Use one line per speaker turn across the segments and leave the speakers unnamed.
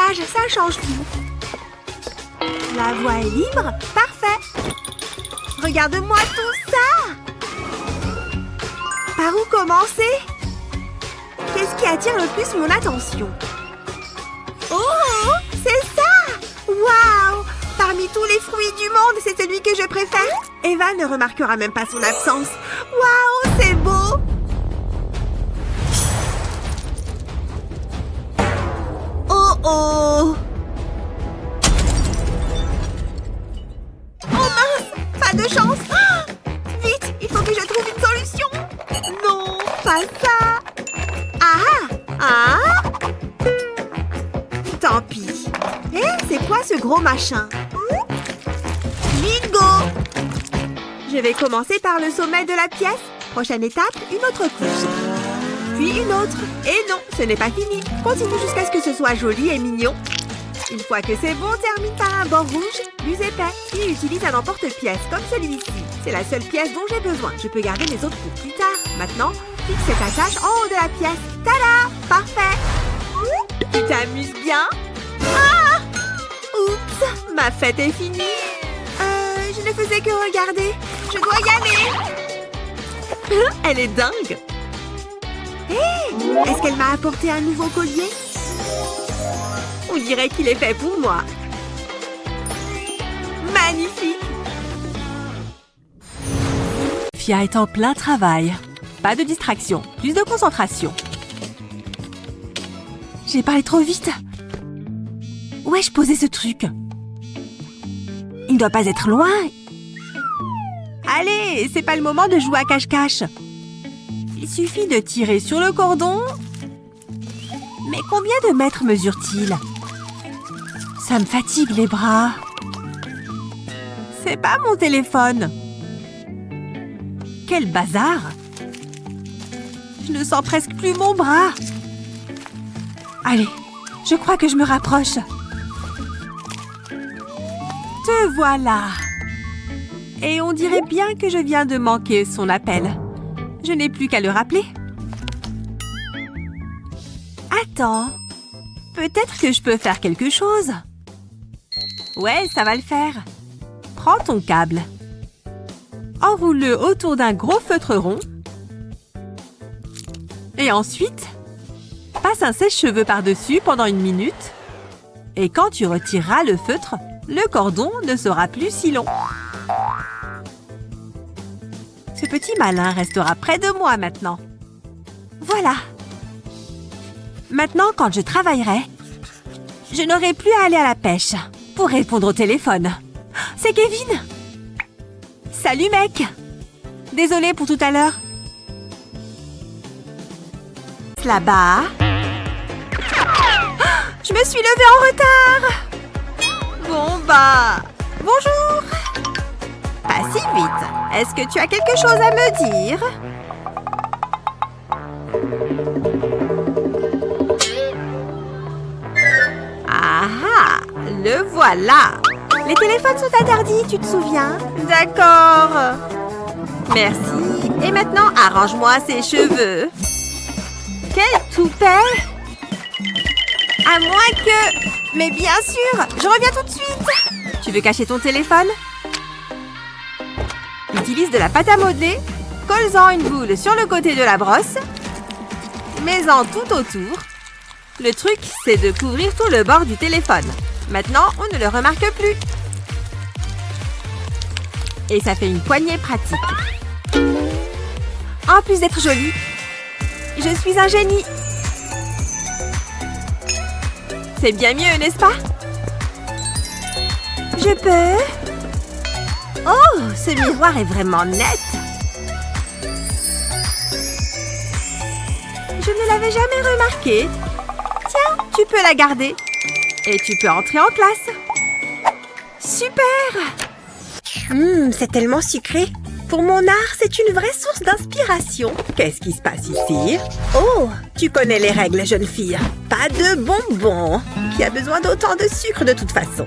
réglage, ça change tout. La voie est libre, parfait. Regarde-moi tout ça. Par où commencer? Qu'est-ce qui attire le plus mon attention? Oh, c'est ça! Waouh! Parmi tous les fruits du monde, c'est celui que je préfère. Eva ne remarquera même pas son absence. Waouh, c'est beau! Oh oh! Oh mince! Pas de chance! Ah! Vite, il faut que je trouve une solution! Non, pas ça! Ah! Ah! Tant pis. Hé, c'est quoi ce gros machin? Bingo! Je vais commencer par le sommet de la pièce. Prochaine étape, une autre couche. Puis une autre. Et non, ce n'est pas fini. Continue jusqu'à ce que ce soit joli et mignon. Une fois que c'est bon, termine par un bord rouge, plus épais. Puis utilise un emporte-pièce comme celui-ci. C'est la seule pièce dont j'ai besoin. Je peux garder les autres pour plus tard. Maintenant, fixe cette attache en haut de la pièce. Tada! Parfait! Tu t'amuses bien? Ah! Oups! Ma fête est finie. Je ne faisais que regarder. Je dois y aller. Elle est dingue. Hé! Est-ce qu'elle m'a apporté un nouveau collier? On dirait qu'il est fait pour moi. Magnifique!
Fia est en plein travail. Pas de distraction, plus de concentration. J'ai parlé trop vite. Où ai-je posé ce truc? Il ne doit pas être loin. Allez, c'est pas le moment de jouer à cache-cache. Il suffit de tirer sur le cordon. Mais combien de mètres mesure-t-il? Ça me fatigue les bras. C'est pas mon téléphone. Quel bazar! Je ne sens presque plus mon bras. Allez, je crois que je me rapproche. Te voilà. Et on dirait bien que je viens de manquer son appel. Je n'ai plus qu'à le rappeler. Attends. Peut-être que je peux faire quelque chose. Ouais, ça va le faire. Prends ton câble. Enroule-le autour d'un gros feutre rond. Et ensuite, passe un sèche-cheveux par-dessus pendant 1 minute. Et quand tu retireras le feutre, le cordon ne sera plus si long. Ce petit malin restera près de moi maintenant. Voilà. Maintenant, quand je travaillerai, je n'aurai plus à aller à la pêche pour répondre au téléphone. C'est Kevin! Salut, mec! Désolée pour tout à l'heure. Là-bas. Je me suis levée en retard! Bon, bah... Bonjour! Pas si vite. Est-ce que tu as quelque chose à me dire? Ah ah! Le voilà! Les téléphones sont interdits, tu te souviens? D'accord. Merci. Et maintenant, arrange-moi ces cheveux. Quel toupet! À moins que... Mais bien sûr! Je reviens tout de suite! Tu veux cacher ton téléphone? Utilise de la pâte à modeler. Colle-en une boule sur le côté de la brosse. Mets-en tout autour. Le truc, c'est de couvrir tout le bord du téléphone. Maintenant, on ne le remarque plus. Et ça fait une poignée pratique. En plus d'être jolie, je suis un génie. C'est bien mieux, n'est-ce pas? Je peux? Oh, ce miroir est vraiment net. Je ne l'avais jamais remarqué. Tiens, tu peux la garder. Et tu peux entrer en classe. Super! C'est tellement sucré. Pour mon art, c'est une vraie source d'inspiration. Qu'est-ce qui se passe ici? Oh, tu connais les règles, jeune fille. Pas de bonbons. Qui a besoin d'autant de sucre de toute façon?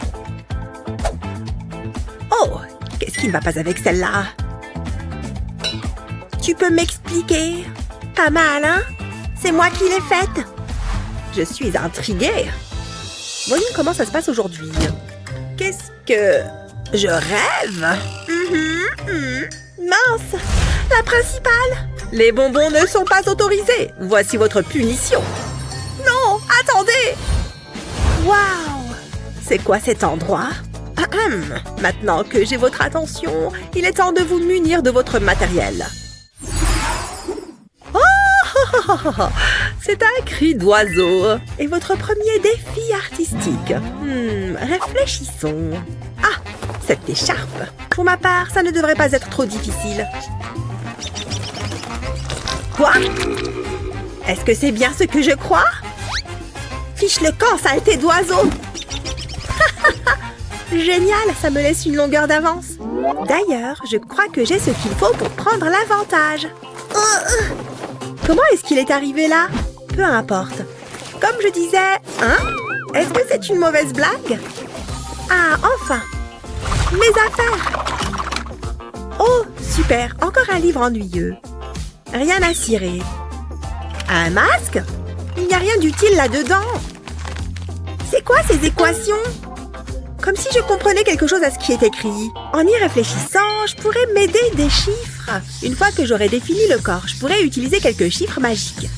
Oh, qu'est-ce qui ne va pas avec celle-là? Tu peux m'expliquer? Pas mal, hein? C'est moi qui l'ai faite. Je suis intriguée. Voyons comment ça se passe aujourd'hui. Qu'est-ce que... je rêve? Mince! La principale! Les bonbons ne sont pas autorisés. Voici votre punition. Non, attendez! Waouh! C'est quoi cet endroit? Maintenant que j'ai votre attention, il est temps de vous munir de votre matériel. C'est un cri d'oiseau. Et votre premier défi artistique? Réfléchissons. Ah, cette écharpe. Pour ma part, ça ne devrait pas être trop difficile. Quoi? Est-ce que c'est bien ce que je crois? Fiche le camp, saleté d'oiseau! Génial, ça me laisse une longueur d'avance. D'ailleurs, je crois que j'ai ce qu'il faut pour prendre l'avantage. Comment est-ce qu'il est arrivé là? Peu importe. Comme je disais, hein? Est-ce que c'est une mauvaise blague? Ah, enfin! Mes affaires! Oh, super! Encore un livre ennuyeux. Rien à cirer. Un masque? Il n'y a rien d'utile là-dedans. C'est quoi ces équations? Comme si je comprenais quelque chose à ce qui est écrit. En y réfléchissant, je pourrais m'aider des chiffres. Une fois que j'aurai défini le corps, je pourrais utiliser quelques chiffres magiques.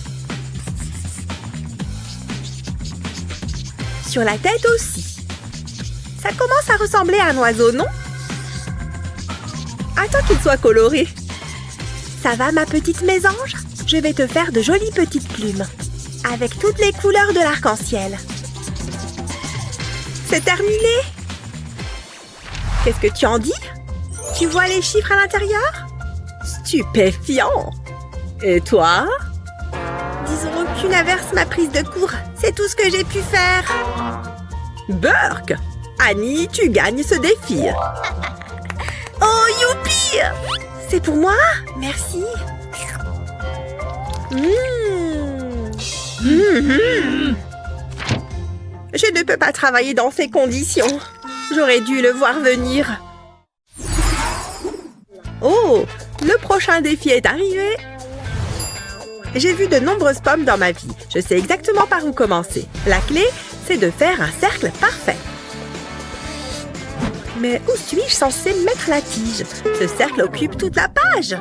Sur la tête aussi. Ça commence à ressembler à un oiseau, non? Attends qu'il soit coloré. Ça va, ma petite mésange? Je vais te faire de jolies petites plumes. Avec toutes les couleurs de l'arc-en-ciel. C'est terminé? Qu'est-ce que tu en dis? Tu vois les chiffres à l'intérieur? Stupéfiant! Et toi? Disons qu'une averse m'a prise de court. C'est tout ce que j'ai pu faire. Burk! Annie, tu gagnes ce défi. Oh, youpi! C'est pour moi? Merci. Je ne peux pas travailler dans ces conditions. J'aurais dû le voir venir. Oh, le prochain défi est arrivé. J'ai vu de nombreuses pommes dans ma vie. Je sais exactement par où commencer. La clé, c'est de faire un cercle parfait. Mais où suis-je censée mettre la tige? Ce cercle occupe toute la page.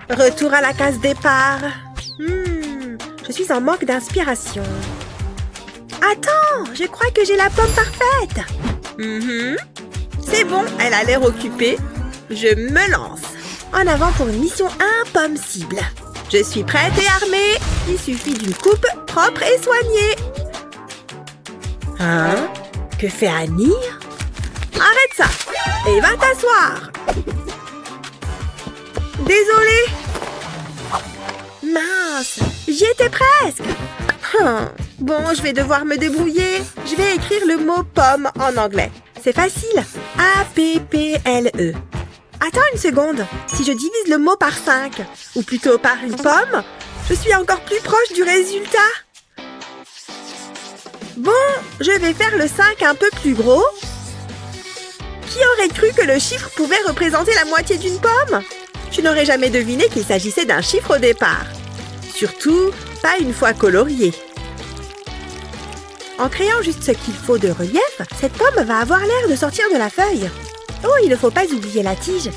Retour à la case départ. Je suis en manque d'inspiration. Attends, je crois que j'ai la pomme parfaite. C'est bon, elle a l'air occupée. Je me lance. En avant pour une mission impossible. Je suis prête et armée. Il suffit d'une coupe propre et soignée. Hein? Que fait Annie? Arrête ça et va t'asseoir. Désolée. Mince, j'y étais presque. Bon, je vais devoir me débrouiller. Je vais écrire le mot pomme en anglais. C'est facile. A-P-P-L-E. Attends une seconde. Si je divise le mot par 5, ou plutôt par une pomme, je suis encore plus proche du résultat. Bon, je vais faire le 5 un peu plus gros. Qui aurait cru que le chiffre pouvait représenter la moitié d'une pomme? Je n'aurais jamais deviné qu'il s'agissait d'un chiffre au départ. Surtout, pas une fois colorié. En créant juste ce qu'il faut de relief, cette pomme va avoir l'air de sortir de la feuille. Oh, il ne faut pas oublier la tige.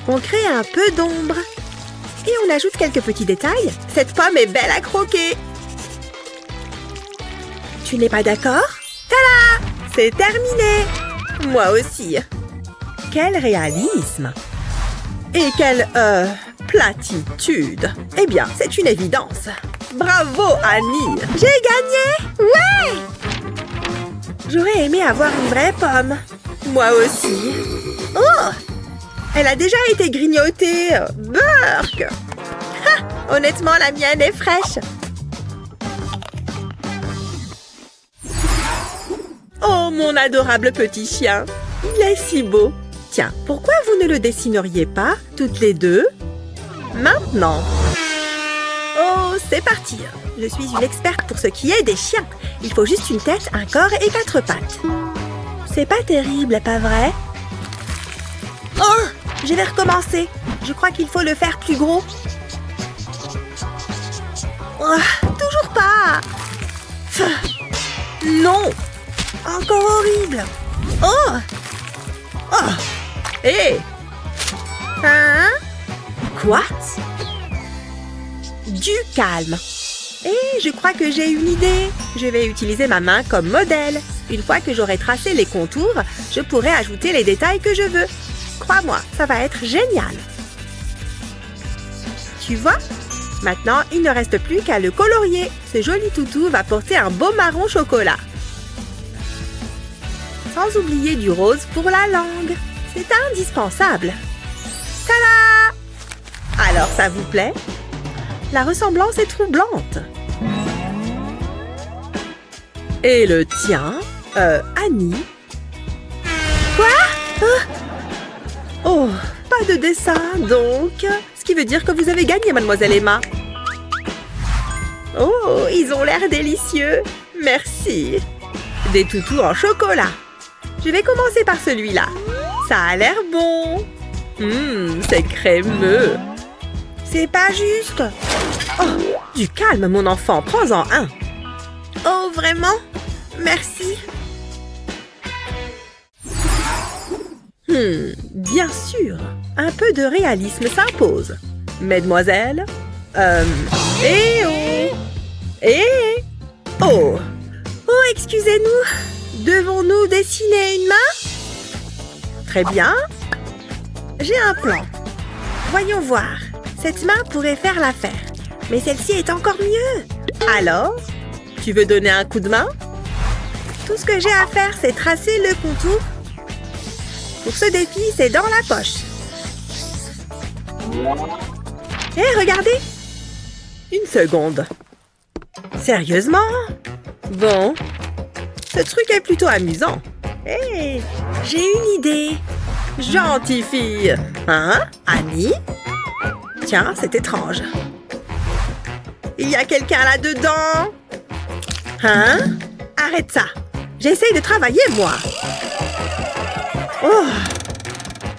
On crée un peu d'ombre. Et on ajoute quelques petits détails. Cette pomme est belle à croquer. Tu n'es pas d'accord? Tada! C'est terminé! Moi aussi. Quel réalisme! Et quelle, platitude! Eh bien, c'est une évidence. Bravo, Annie! J'ai gagné! Ouais! J'aurais aimé avoir une vraie pomme. Moi aussi. Oh! Elle a déjà été grignotée. Burk! Ha! Honnêtement, la mienne est fraîche. Oh, mon adorable petit chien. Il est si beau. Tiens, pourquoi vous ne le dessineriez pas, toutes les deux? Maintenant. Oh, c'est parti. Je suis une experte pour ce qui est des chiens. Il faut juste une tête, un corps et 4 pattes. C'est pas terrible, pas vrai? Oh! Je vais recommencer. Je crois qu'il faut le faire plus gros. Oh, toujours pas. Non! Encore horrible! Oh! Oh! Hé! Hein? Quoi? Du calme! Et je crois que j'ai une idée. Je vais utiliser ma main comme modèle. Une fois que j'aurai tracé les contours, je pourrai ajouter les détails que je veux. Crois-moi, ça va être génial. Tu vois? Maintenant, il ne reste plus qu'à le colorier. Ce joli toutou va porter un beau marron chocolat. Sans oublier du rose pour la langue. C'est indispensable. Tada! Alors, ça vous plaît? La ressemblance est troublante. Et le tien, Annie? Quoi? Oh, pas de dessin, donc. Ce qui veut dire que vous avez gagné, mademoiselle Emma. Oh, ils ont l'air délicieux. Merci. Des toutous en chocolat. Je vais commencer par celui-là. Ça a l'air bon. C'est crémeux. C'est pas juste. Oh, du calme, mon enfant. Prends-en un. Oh, vraiment? Merci. Bien sûr. Un peu de réalisme s'impose. Mesdemoiselles. Oh. Oh, excusez-nous. Devons-nous dessiner une main? Très bien. J'ai un plan. Voyons voir. Cette main pourrait faire l'affaire. Mais celle-ci est encore mieux. Alors, tu veux donner un coup de main? Tout ce que j'ai à faire, c'est tracer le contour. Pour ce défi, c'est dans la poche. Hé, regardez! Une seconde. Sérieusement? Bon. Ce truc est plutôt amusant. Hé, j'ai une idée. Gentille fille. Hein, Annie? Tiens, c'est étrange. Il y a quelqu'un là-dedans? Hein? Arrête ça. J'essaye de travailler, moi. Oh!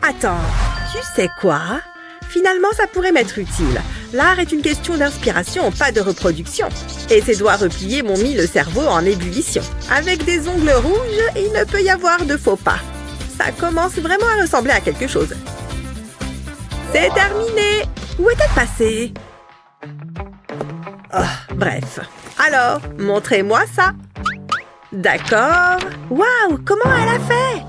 Attends, tu sais quoi? Finalement, ça pourrait m'être utile. L'art est une question d'inspiration, pas de reproduction. Et ces doigts repliés m'ont mis le cerveau en ébullition. Avec des ongles rouges, il ne peut y avoir de faux pas. Ça commence vraiment à ressembler à quelque chose. C'est terminé! Où est-elle passée? Oh, bref. Alors, montrez-moi ça. D'accord. Waouh, comment elle a fait?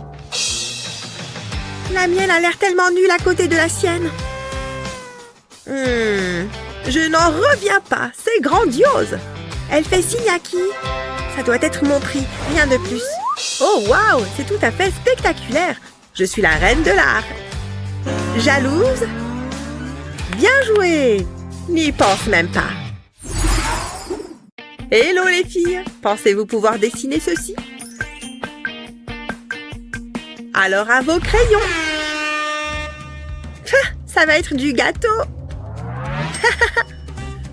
La mienne a l'air tellement nulle à côté de la sienne. Je n'en reviens pas. C'est grandiose. Elle fait signe à qui? Ça doit être mon prix, rien de plus. Oh, waouh, c'est tout à fait spectaculaire. Je suis la reine de l'art. Jalouse? Bien joué. N'y pense même pas. Hello les filles, pensez-vous pouvoir dessiner ceci? Alors à vos crayons. Ça va être du gâteau.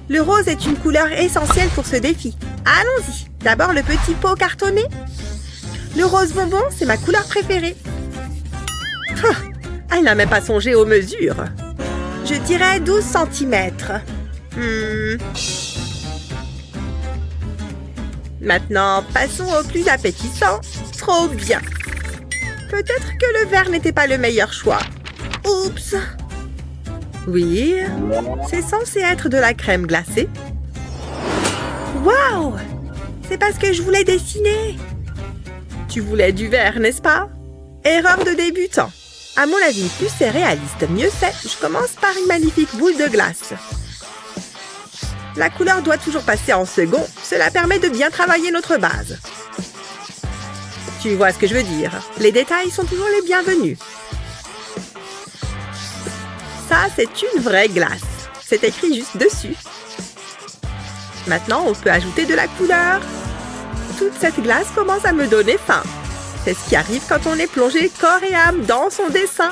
Le rose est une couleur essentielle pour ce défi. Allons-y. D'abord le petit pot cartonné. Le rose bonbon, c'est ma couleur préférée. Elle n'a même pas songé aux mesures. Je dirais 12 cm. Maintenant, passons au plus appétissant. Trop bien. Peut-être que le vert n'était pas le meilleur choix. Oups. Oui, c'est censé être de la crème glacée. Waouh! C'est parce que je voulais dessiner. Tu voulais du vert, n'est-ce pas? Erreur de débutant. À mon avis, plus c'est réaliste, mieux c'est. Je commence par une magnifique boule de glace. La couleur doit toujours passer en second. Cela permet de bien travailler notre base. Tu vois ce que je veux dire? Les détails sont toujours les bienvenus. Ça, c'est une vraie glace. C'est écrit juste dessus. Maintenant, on peut ajouter de la couleur. Toute cette glace commence à me donner faim. C'est ce qui arrive quand on est plongé corps et âme dans son dessin.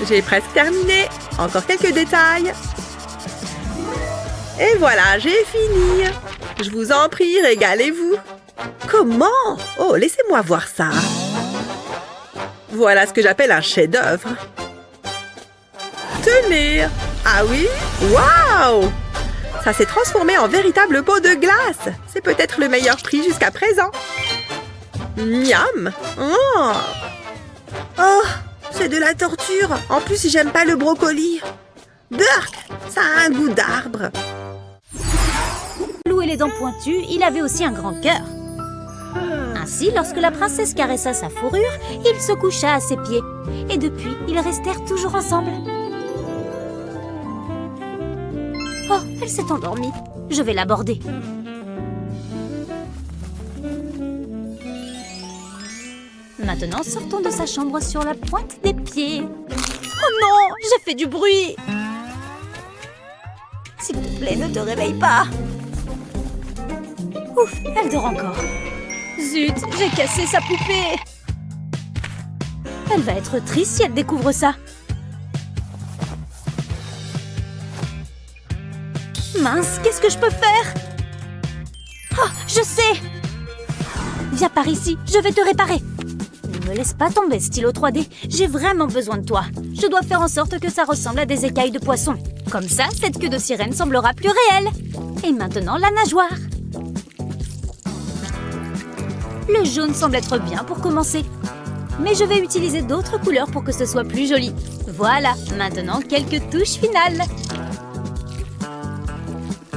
J'ai presque terminé. Encore quelques détails. Et voilà, j'ai fini. Je vous en prie, régalez-vous. Comment? Oh, laissez-moi voir ça. Voilà ce que j'appelle un chef-d'œuvre. Tenez! Ah oui? Waouh! Ça s'est transformé en véritable pot de glace. C'est peut-être le meilleur prix jusqu'à présent. Miam! Oh, c'est de la torture. En plus, j'aime pas le brocoli. Burk, ça a un goût d'arbre.
Lou et les dents pointues, il avait aussi un grand cœur. Ainsi, lorsque la princesse caressa sa fourrure, il se coucha à ses pieds. Et depuis, ils restèrent toujours ensemble. Oh, elle s'est endormie. Je vais l'aborder. Maintenant, sortons de sa chambre sur la pointe des pieds. Oh non, j'ai fait du bruit. S'il te plaît, ne te réveille pas. Ouf, elle dort encore. Zut, j'ai cassé sa poupée. Elle va être triste si elle découvre ça. Mince, qu'est-ce que je peux faire? Oh, je sais! Viens par ici, je vais te réparer. Ne me laisse pas tomber, stylo 3D. J'ai vraiment besoin de toi. Je dois faire en sorte que ça ressemble à des écailles de poisson. Comme ça, cette queue de sirène semblera plus réelle. Et maintenant, la nageoire. Le jaune semble être bien pour commencer. Mais je vais utiliser d'autres couleurs pour que ce soit plus joli. Voilà, maintenant quelques touches finales.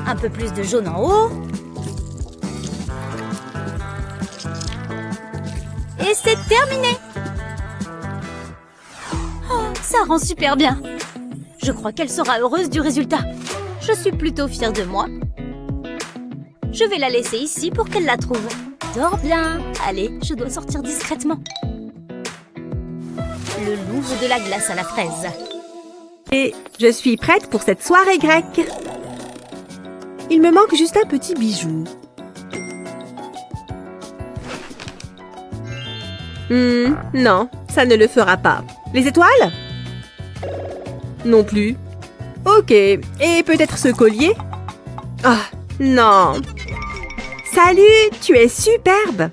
Un peu plus de jaune en haut. Et c'est terminé. Oh, ça rend super bien. Je crois qu'elle sera heureuse du résultat. Je suis plutôt fière de moi. Je vais la laisser ici pour qu'elle la trouve. Dors bien. Allez, je dois sortir discrètement. Le Louvre de la glace à la fraise.
Et je suis prête pour cette soirée grecque. Il me manque juste un petit bijou. Non, ça ne le fera pas. Les étoiles? Non plus. Ok, et peut-être ce collier? Ah, non. Salut, tu es superbe.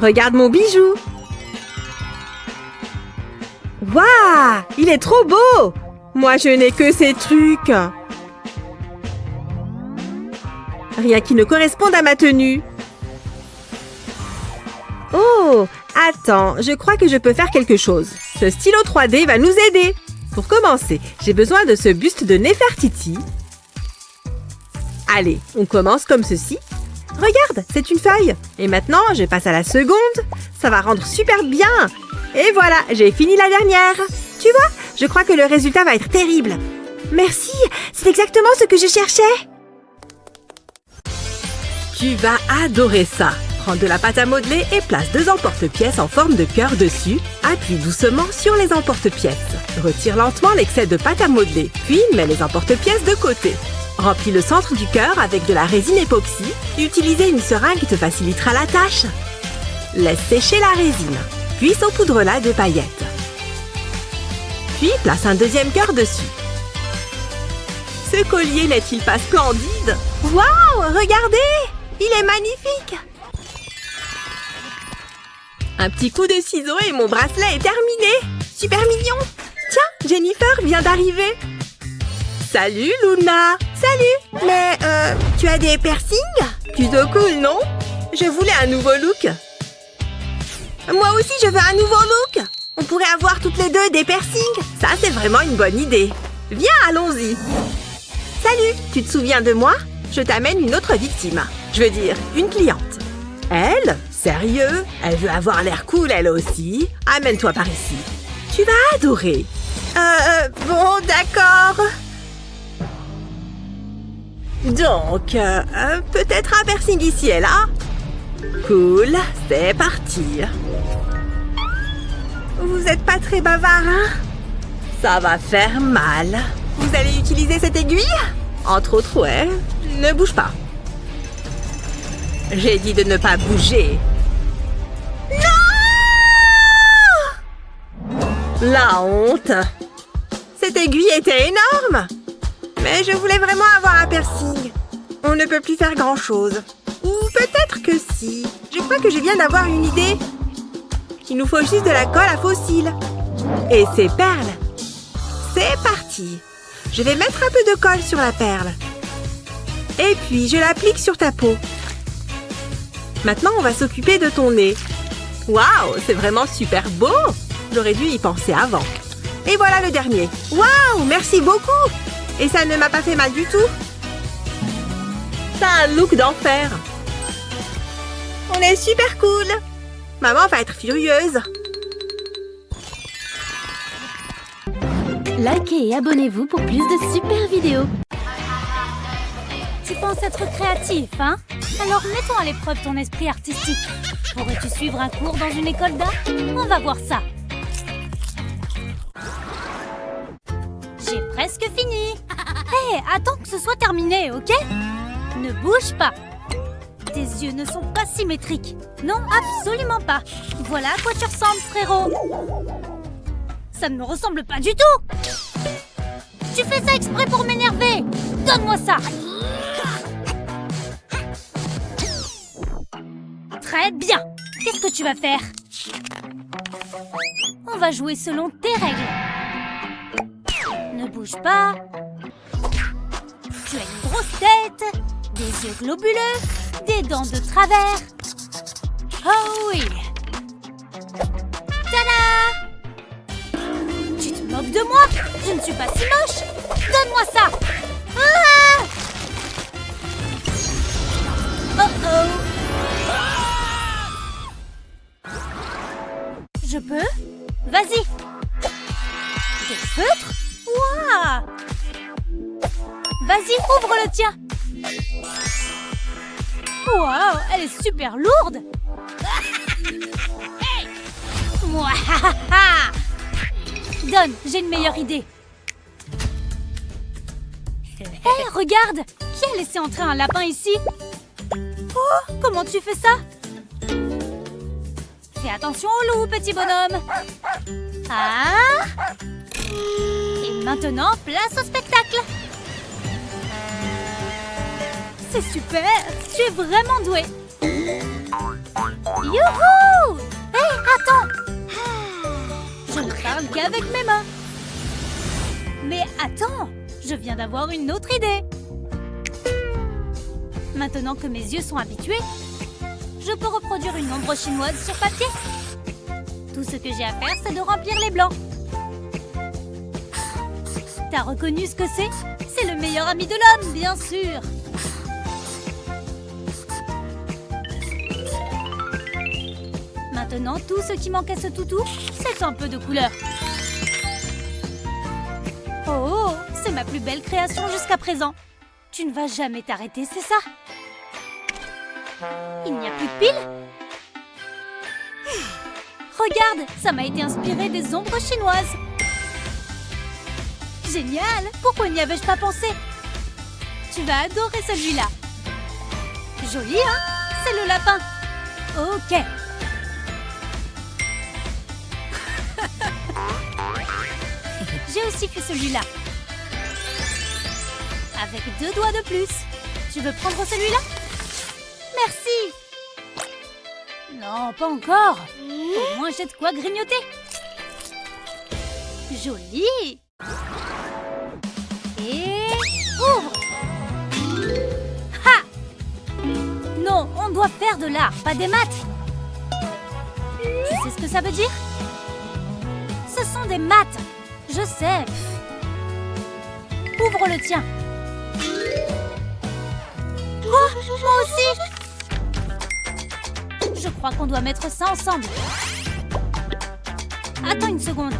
Regarde mon bijou. Waouh, il est trop beau. Moi, je n'ai que ces trucs. Rien qui ne corresponde à ma tenue. Oh, attends, je crois que je peux faire quelque chose. Ce stylo 3D va nous aider. Pour commencer, j'ai besoin de ce buste de Néfertiti. Allez, on commence comme ceci. Regarde, c'est une feuille. Et maintenant, je passe à la seconde. Ça va rendre super bien. Et voilà, j'ai fini la dernière. Tu vois, je crois que le résultat va être terrible. Merci, c'est exactement ce que je cherchais. Tu vas adorer ça. Prends de la pâte à modeler et place 2 emporte-pièces en forme de cœur dessus. Appuie doucement sur les emporte-pièces. Retire lentement l'excès de pâte à modeler, puis mets les emporte-pièces de côté. Remplis le centre du cœur avec de la résine époxy. Utiliser une seringue te facilitera la tâche. Laisse sécher la résine, puis saupoudre-la de paillettes. Puis place un deuxième cœur dessus. Ce collier n'est-il pas splendide? Waouh, regardez! Il est magnifique! Un petit coup de ciseau et mon bracelet est terminé! Super mignon! Tiens, Jennifer vient d'arriver! Salut, Luna! Salut! Mais, tu as des piercings? Plutôt cool, non? Je voulais un nouveau look! Moi aussi, je veux un nouveau look! On pourrait avoir toutes les deux des piercings! Ça, c'est vraiment une bonne idée! Viens, allons-y! Salut! Tu te souviens de moi? Je t'amène une autre victime. Je veux dire, une cliente. Elle? Sérieux? Elle veut avoir l'air cool, elle aussi. Amène-toi par ici. Tu vas adorer. Bon, d'accord. Donc, peut-être un piercing ici et là? Cool, c'est parti. Vous êtes pas très bavard, hein? Ça va faire mal. Vous allez utiliser cette aiguille? Entre autres, ouais. Ne bouge pas. J'ai dit de ne pas bouger. Non! La honte. Cette aiguille était énorme. Mais je voulais vraiment avoir un piercing. On ne peut plus faire grand-chose. Ou peut-être que si. Je crois que je viens d'avoir une idée. Il nous faut juste de la colle à fossiles. Et ces perles. C'est parti. Je vais mettre un peu de colle sur la perle. Et puis, je l'applique sur ta peau. Maintenant, on va s'occuper de ton nez. Waouh, c'est vraiment super beau! J'aurais dû y penser avant. Et voilà le dernier. Waouh, merci beaucoup! Et ça ne m'a pas fait mal du tout. T'as un look d'enfer. On est super cool. Maman va être furieuse.
Likez et abonnez-vous pour plus de super vidéos. Tu penses être créatif, hein? Alors mettons à l'épreuve ton esprit artistique. Pourrais-tu suivre un cours dans une école d'art? On va voir ça. J'ai presque fini. Hé, attends que ce soit terminé, ok? Ne bouge pas. Tes yeux ne sont pas symétriques. Non, absolument pas. Voilà à quoi tu ressembles, frérot. Ça ne me ressemble pas du tout. Tu fais ça exprès pour m'énerver. Donne-moi ça. Très bien. Qu'est-ce que tu vas faire? On va jouer selon tes règles. Ne bouge pas. Tu as une grosse tête, des yeux globuleux, des dents de travers. Oh oui. Tada! Tu te moques de moi? Je ne suis pas si moche. Donne-moi ça. Ah! Oh oh. Je peux? Vas-y. Des feutres? Waouh! Vas-y, ouvre le tien. Waouh, elle est super lourde. Mouahaha! Donne, j'ai une meilleure idée. Hé, regarde! Qui a laissé entrer un lapin ici? Oh, comment tu fais ça? Fais attention au loup, petit bonhomme. Ah! Et maintenant, place au spectacle. C'est super! Tu es vraiment doué! Youhou! Hé, attends! Je ne parle qu'avec mes mains. Mais attends! Je viens d'avoir une autre idée. Maintenant que mes yeux sont habitués, je peux reproduire une ombre chinoise sur papier. Tout ce que j'ai à faire, c'est de remplir les blancs. T'as reconnu ce que c'est? C'est le meilleur ami de l'homme, bien sûr! Maintenant, tout ce qui manque à ce toutou, c'est un peu de couleur. Oh, c'est ma plus belle création jusqu'à présent. Tu ne vas jamais t'arrêter, c'est ça? Il n'y a plus de piles? Regarde, ça m'a été inspiré des ombres chinoises. Génial! Pourquoi n'y avais-je pas pensé? Tu vas adorer celui-là. Joli, hein? C'est le lapin. Ok. J'ai aussi fait celui-là. Avec 2 doigts de plus. Tu veux prendre celui-là? Merci. Non, pas encore. Au moins, j'ai de quoi grignoter. Joli. Et ouvre. Ha! Non, on doit faire de l'art, pas des maths. Tu sais ce que ça veut dire? Ce sont des maths. Je sais. Ouvre le tien. Quoi? Moi aussi? Je crois qu'on doit mettre ça ensemble. Attends une seconde.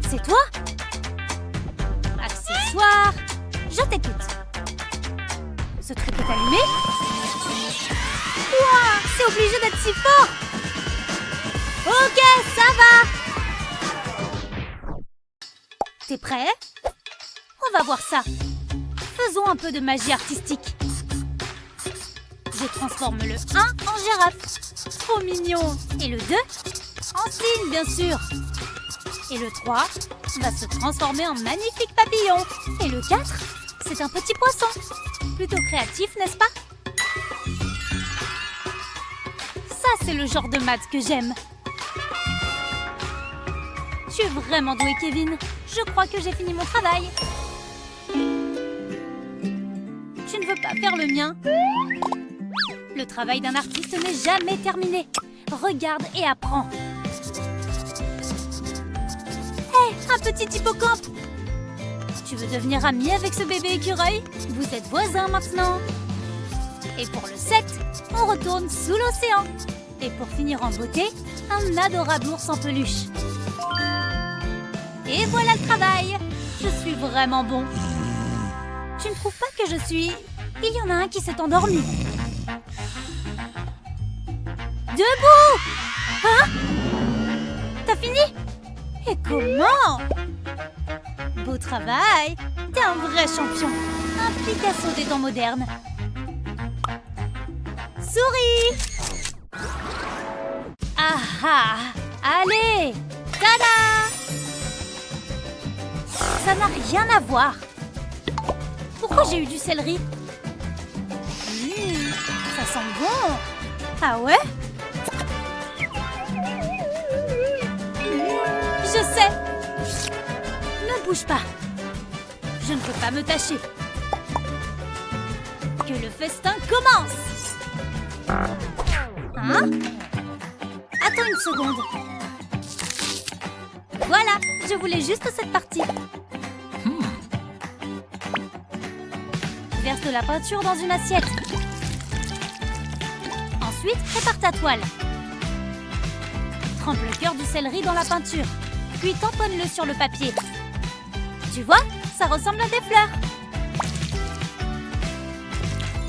C'est toi? Accessoire. Je t'écoute. Ce truc est allumé? Ouah, c'est obligé d'être si fort. Ok, ça va. T'es prêt? On va voir ça. Faisons un peu de magie artistique. Je transforme le 1 en girafe. Trop mignon. Et le 2 en cygne, bien sûr. Et le 3 va se transformer en magnifique papillon. Et le 4, c'est un petit poisson. Plutôt créatif, n'est-ce pas? Ça, c'est le genre de maths que j'aime. Tu es vraiment doué, Kevin. Je crois que j'ai fini mon travail. faire le mien. Le travail d'un artiste n'est jamais terminé. Regarde et apprends. Hé, un petit hippocampe! Tu veux devenir ami avec ce bébé écureuil? Vous êtes voisins maintenant. Et pour le 7, on retourne sous l'océan. Et pour finir en beauté, un adorable ours en peluche. Et voilà le travail. Je suis vraiment bon. Tu ne trouves pas que je suis... Il y en a un qui s'est endormi. Debout! Hein? T'as fini? Et comment? Beau travail! T'es un vrai champion! Un Picasso des temps modernes! Souris! Ah ah! Allez! Tada! Ça n'a rien à voir! Pourquoi j'ai eu du céleri? Ça sent bon! Ah ouais? Je sais! Ne bouge pas! Je ne peux pas me tâcher! Que le festin commence! Hein? Attends une seconde! Voilà! Je voulais juste cette partie! Verse de la peinture dans une assiette. Ensuite, prépare ta toile. Trempe le cœur du céleri dans la peinture. Puis tamponne-le sur le papier. Tu vois, ça ressemble à des fleurs.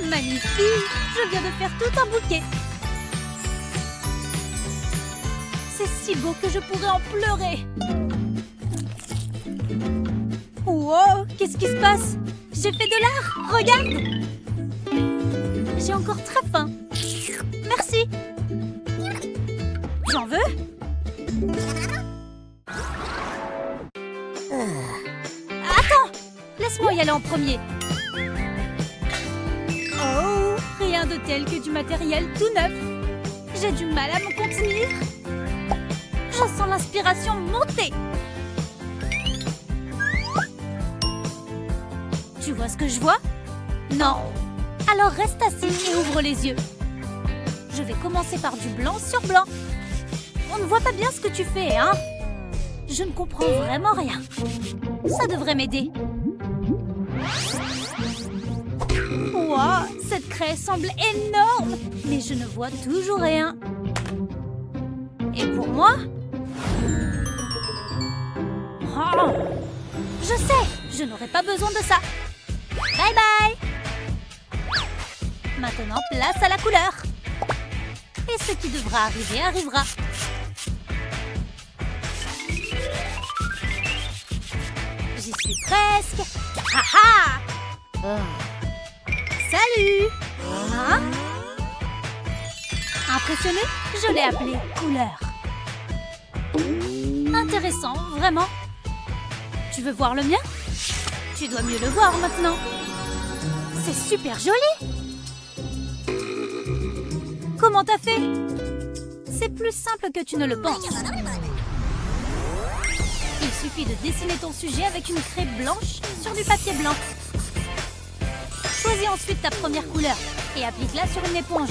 Magnifique! Je viens de faire tout un bouquet. C'est si beau que je pourrais en pleurer. Wow! Qu'est-ce qui se passe? J'ai fait de l'art! Regarde! J'ai encore très faim. Merci. J'en veux? Attends! Laisse-moi y aller en premier. Oh! Rien de tel que du matériel tout neuf. J'ai du mal à me contenir. Je sens l'inspiration monter. Tu vois ce que je vois? Non. Alors reste assis et ouvre les yeux. Je vais commencer par du blanc sur blanc. On ne voit pas bien ce que tu fais, hein? Je ne comprends vraiment rien. Ça devrait m'aider. Wow, cette craie semble énorme, mais je ne vois toujours rien. Et pour moi? Oh, je sais, je n'aurai pas besoin de ça. Bye bye! Maintenant, place à la couleur. Et ce qui devra arriver arrivera. J'y suis presque. Ha ha! Salut! Hein? Impressionné? Je l'ai appelé couleur. Intéressant, vraiment. Tu veux voir le mien? Tu dois mieux le voir maintenant. C'est super joli! Comment t'as fait? C'est plus simple que tu ne le penses. Il suffit de dessiner ton sujet avec une craie blanche sur du papier blanc. Choisis ensuite ta première couleur et applique-la sur une éponge.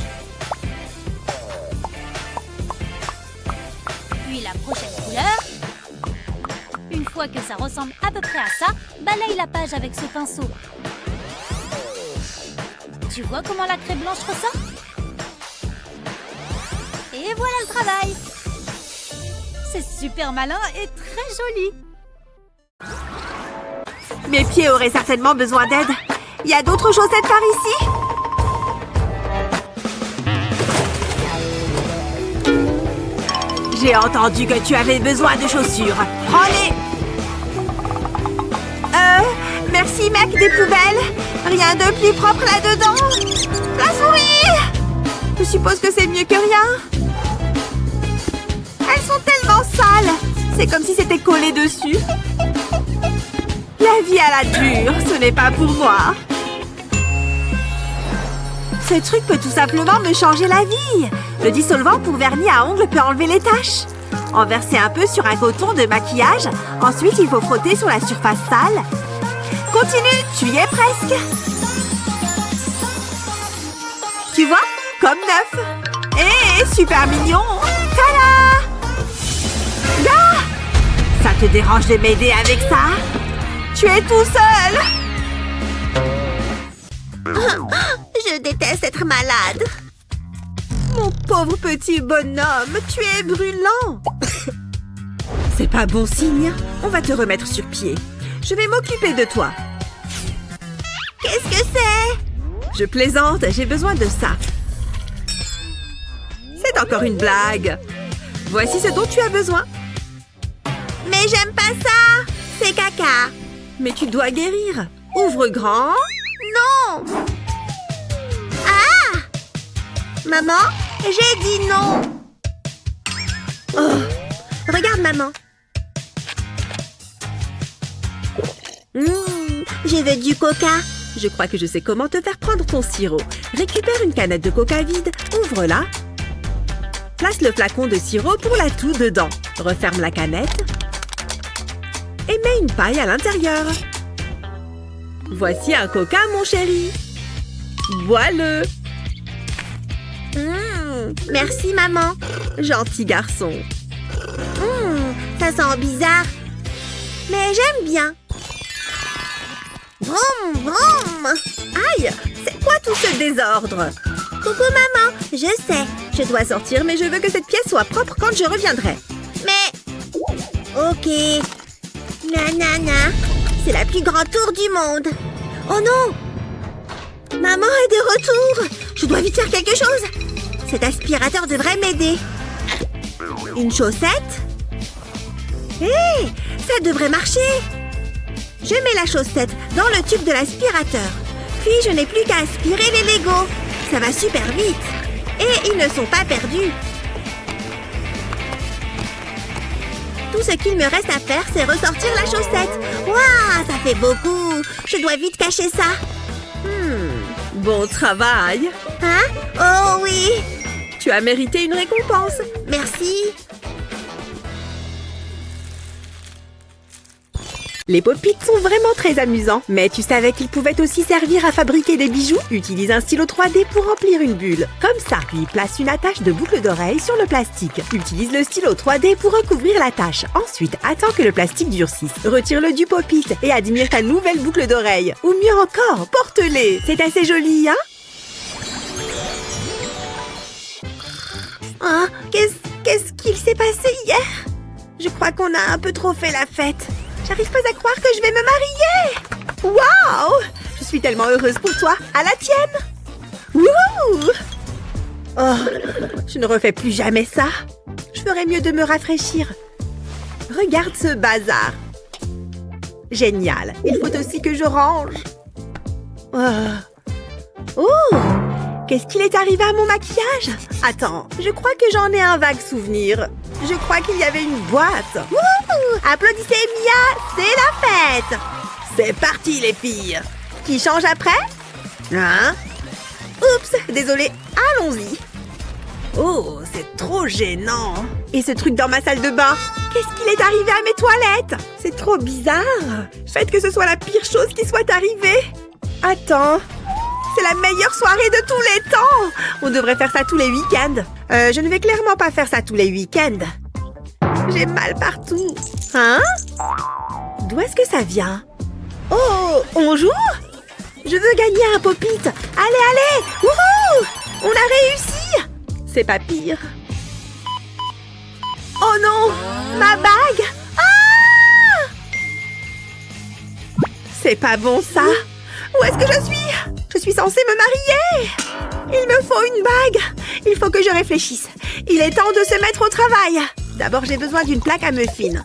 Puis la prochaine couleur. Une fois que ça ressemble à peu près à ça, balaye la page avec ce pinceau. Tu vois comment la craie blanche ressort? Et voilà le travail! C'est super malin et très joli!
Mes pieds auraient certainement besoin d'aide. Il y a d'autres chaussettes par ici? J'ai entendu que tu avais besoin de chaussures. Prends-les! Merci mec des poubelles. Rien de plus propre là-dedans. La souris! Je suppose que c'est mieux que rien. Elles sont tellement sales. C'est comme si c'était collé dessus. La vie à la dure, ce n'est pas pour moi. Ce truc peut tout simplement me changer la vie. Le dissolvant pour vernis à ongles peut enlever les taches. En verser un peu sur un coton de maquillage. Ensuite, il faut frotter sur la surface sale. Continue, tu y es presque. Tu vois? Comme neuf. Et super mignon. Tada! Ah! Ça te dérange de m'aider avec ça? Tu es tout seul.
Je déteste être malade.
Mon pauvre petit bonhomme, tu es brûlant. C'est pas bon signe. On va te remettre sur pied. Je vais m'occuper de toi.
Qu'est-ce que c'est?
Je plaisante, j'ai besoin de ça. C'est encore une blague. Voici ce dont tu as besoin.
Mais j'aime pas ça. C'est caca.
Mais tu dois guérir. Ouvre grand.
Non. Ah! Maman, j'ai dit non.
Oh,
Regarde, maman. Je veux du coca.
je crois que je sais comment te faire prendre ton sirop. Récupère une canette de coca vide, ouvre-la. Place le flacon de sirop pour la toux dedans. Referme la canette. Et mets une paille à l'intérieur. Voici un coca, mon chéri. Bois-le.
Merci, maman.
Gentil garçon.
Ça sent bizarre. Mais j'aime bien. Vroom, vroom.
Aïe, c'est quoi tout ce désordre?
Coucou, maman. Je sais.
Je dois sortir, mais je veux que cette pièce soit propre quand je reviendrai.
Mais... Ok. Nanana. C'est la plus grande tour du monde. Oh non! Maman est de retour. Je dois vite faire quelque chose. Cet aspirateur devrait m'aider. Une chaussette? Hé! Ça devrait marcher. Je mets la chaussette dans le tube de l'aspirateur. Puis je n'ai plus qu'à aspirer les Legos. Ça va super vite. Et ils ne sont pas perdus. Tout ce qu'il me reste à faire, c'est ressortir la chaussette. Waouh, ça fait beaucoup. Je dois vite cacher ça.
Bon travail.
Hein? Oh oui.
Tu as mérité une récompense.
Merci.
Les pop-it sont vraiment très amusants. Mais tu savais qu'ils pouvaient aussi servir à fabriquer des bijoux? Utilise un stylo 3D pour remplir une bulle. Comme ça, puis place une attache de boucle d'oreille sur le plastique. Utilise le stylo 3D pour recouvrir l'attache. Ensuite, attends que le plastique durcisse. Retire-le du pop-it et admire ta nouvelle boucle d'oreille. Ou mieux encore, porte-les. C'est assez joli, hein?
Oh, qu'est-ce qu'il s'est passé hier? Je crois qu'on a un peu trop fait la fête. J'arrive pas à croire que je vais me marier.
Waouh! Je suis tellement heureuse pour toi. À la tienne! Wouhou! Oh, je ne refais plus jamais ça. Je ferais mieux de me rafraîchir. Regarde ce bazar. Génial. Il faut aussi que je range. Oh! Qu'est-ce qu'il est arrivé à mon maquillage? Attends, je crois que j'en ai un vague souvenir. Je crois qu'il y avait une boîte.
Wouhou! Applaudissez Mia, c'est la fête.
C'est parti les filles. Qui change après? Hein? Oups, désolée, allons-y. Oh, c'est trop gênant. Et ce truc dans ma salle de bain? Qu'est-ce qu'il est arrivé à mes toilettes? C'est trop bizarre. Faites que ce soit la pire chose qui soit arrivée. Attends. C'est la meilleure soirée de tous les temps! On devrait faire ça tous les week-ends. Je ne vais clairement pas faire ça tous les week-ends. J'ai mal partout. Hein? D'où est-ce que ça vient? Oh, on joue? Je veux gagner un pop-it. Allez, allez! Wouhou! On a réussi! C'est pas pire. Oh non! Ma bague! Ah! C'est pas bon ça! Où est-ce que je suis? Je suis censée me marier! Il me faut une bague! Il faut que je réfléchisse. Il est temps de se mettre au travail. D'abord, j'ai besoin d'une plaque à muffins.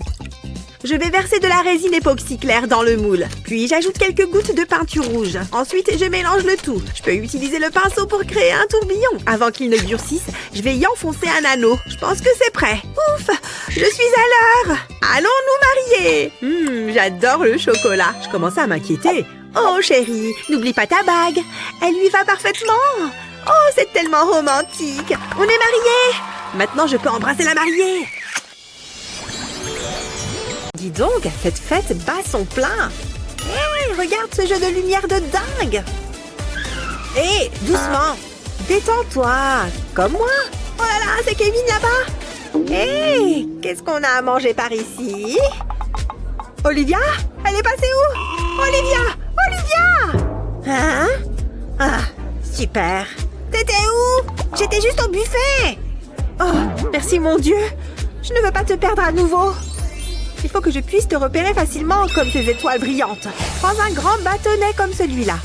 Je vais verser de la résine époxy claire dans le moule. Puis, j'ajoute quelques gouttes de peinture rouge. Ensuite, je mélange le tout. Je peux utiliser le pinceau pour créer un tourbillon. Avant qu'il ne durcisse, je vais y enfoncer un anneau. Je pense que c'est prêt. Ouf! Je suis à l'heure! Allons nous marier! J'adore le chocolat. Je commence à m'inquiéter. Oh chérie, n'oublie pas ta bague. Elle lui va parfaitement. Oh, c'est tellement romantique. On est mariés. Maintenant, je peux embrasser la mariée. Dis donc, cette fête bat son plein. Regarde ce jeu de lumière de dingue. Hé, doucement.
Détends-toi, comme moi. Oh là là, c'est Kevin là-bas. Hé, qu'est-ce qu'on a à manger par ici? Olivia? Elle est passée où? Olivia! Olivia! Hein? Ah, super. T'étais où? J'étais juste au buffet. Oh, merci mon Dieu. Je ne veux pas te perdre à nouveau. Il faut que je puisse te repérer facilement comme ces étoiles brillantes. Prends un grand bâtonnet comme celui-là.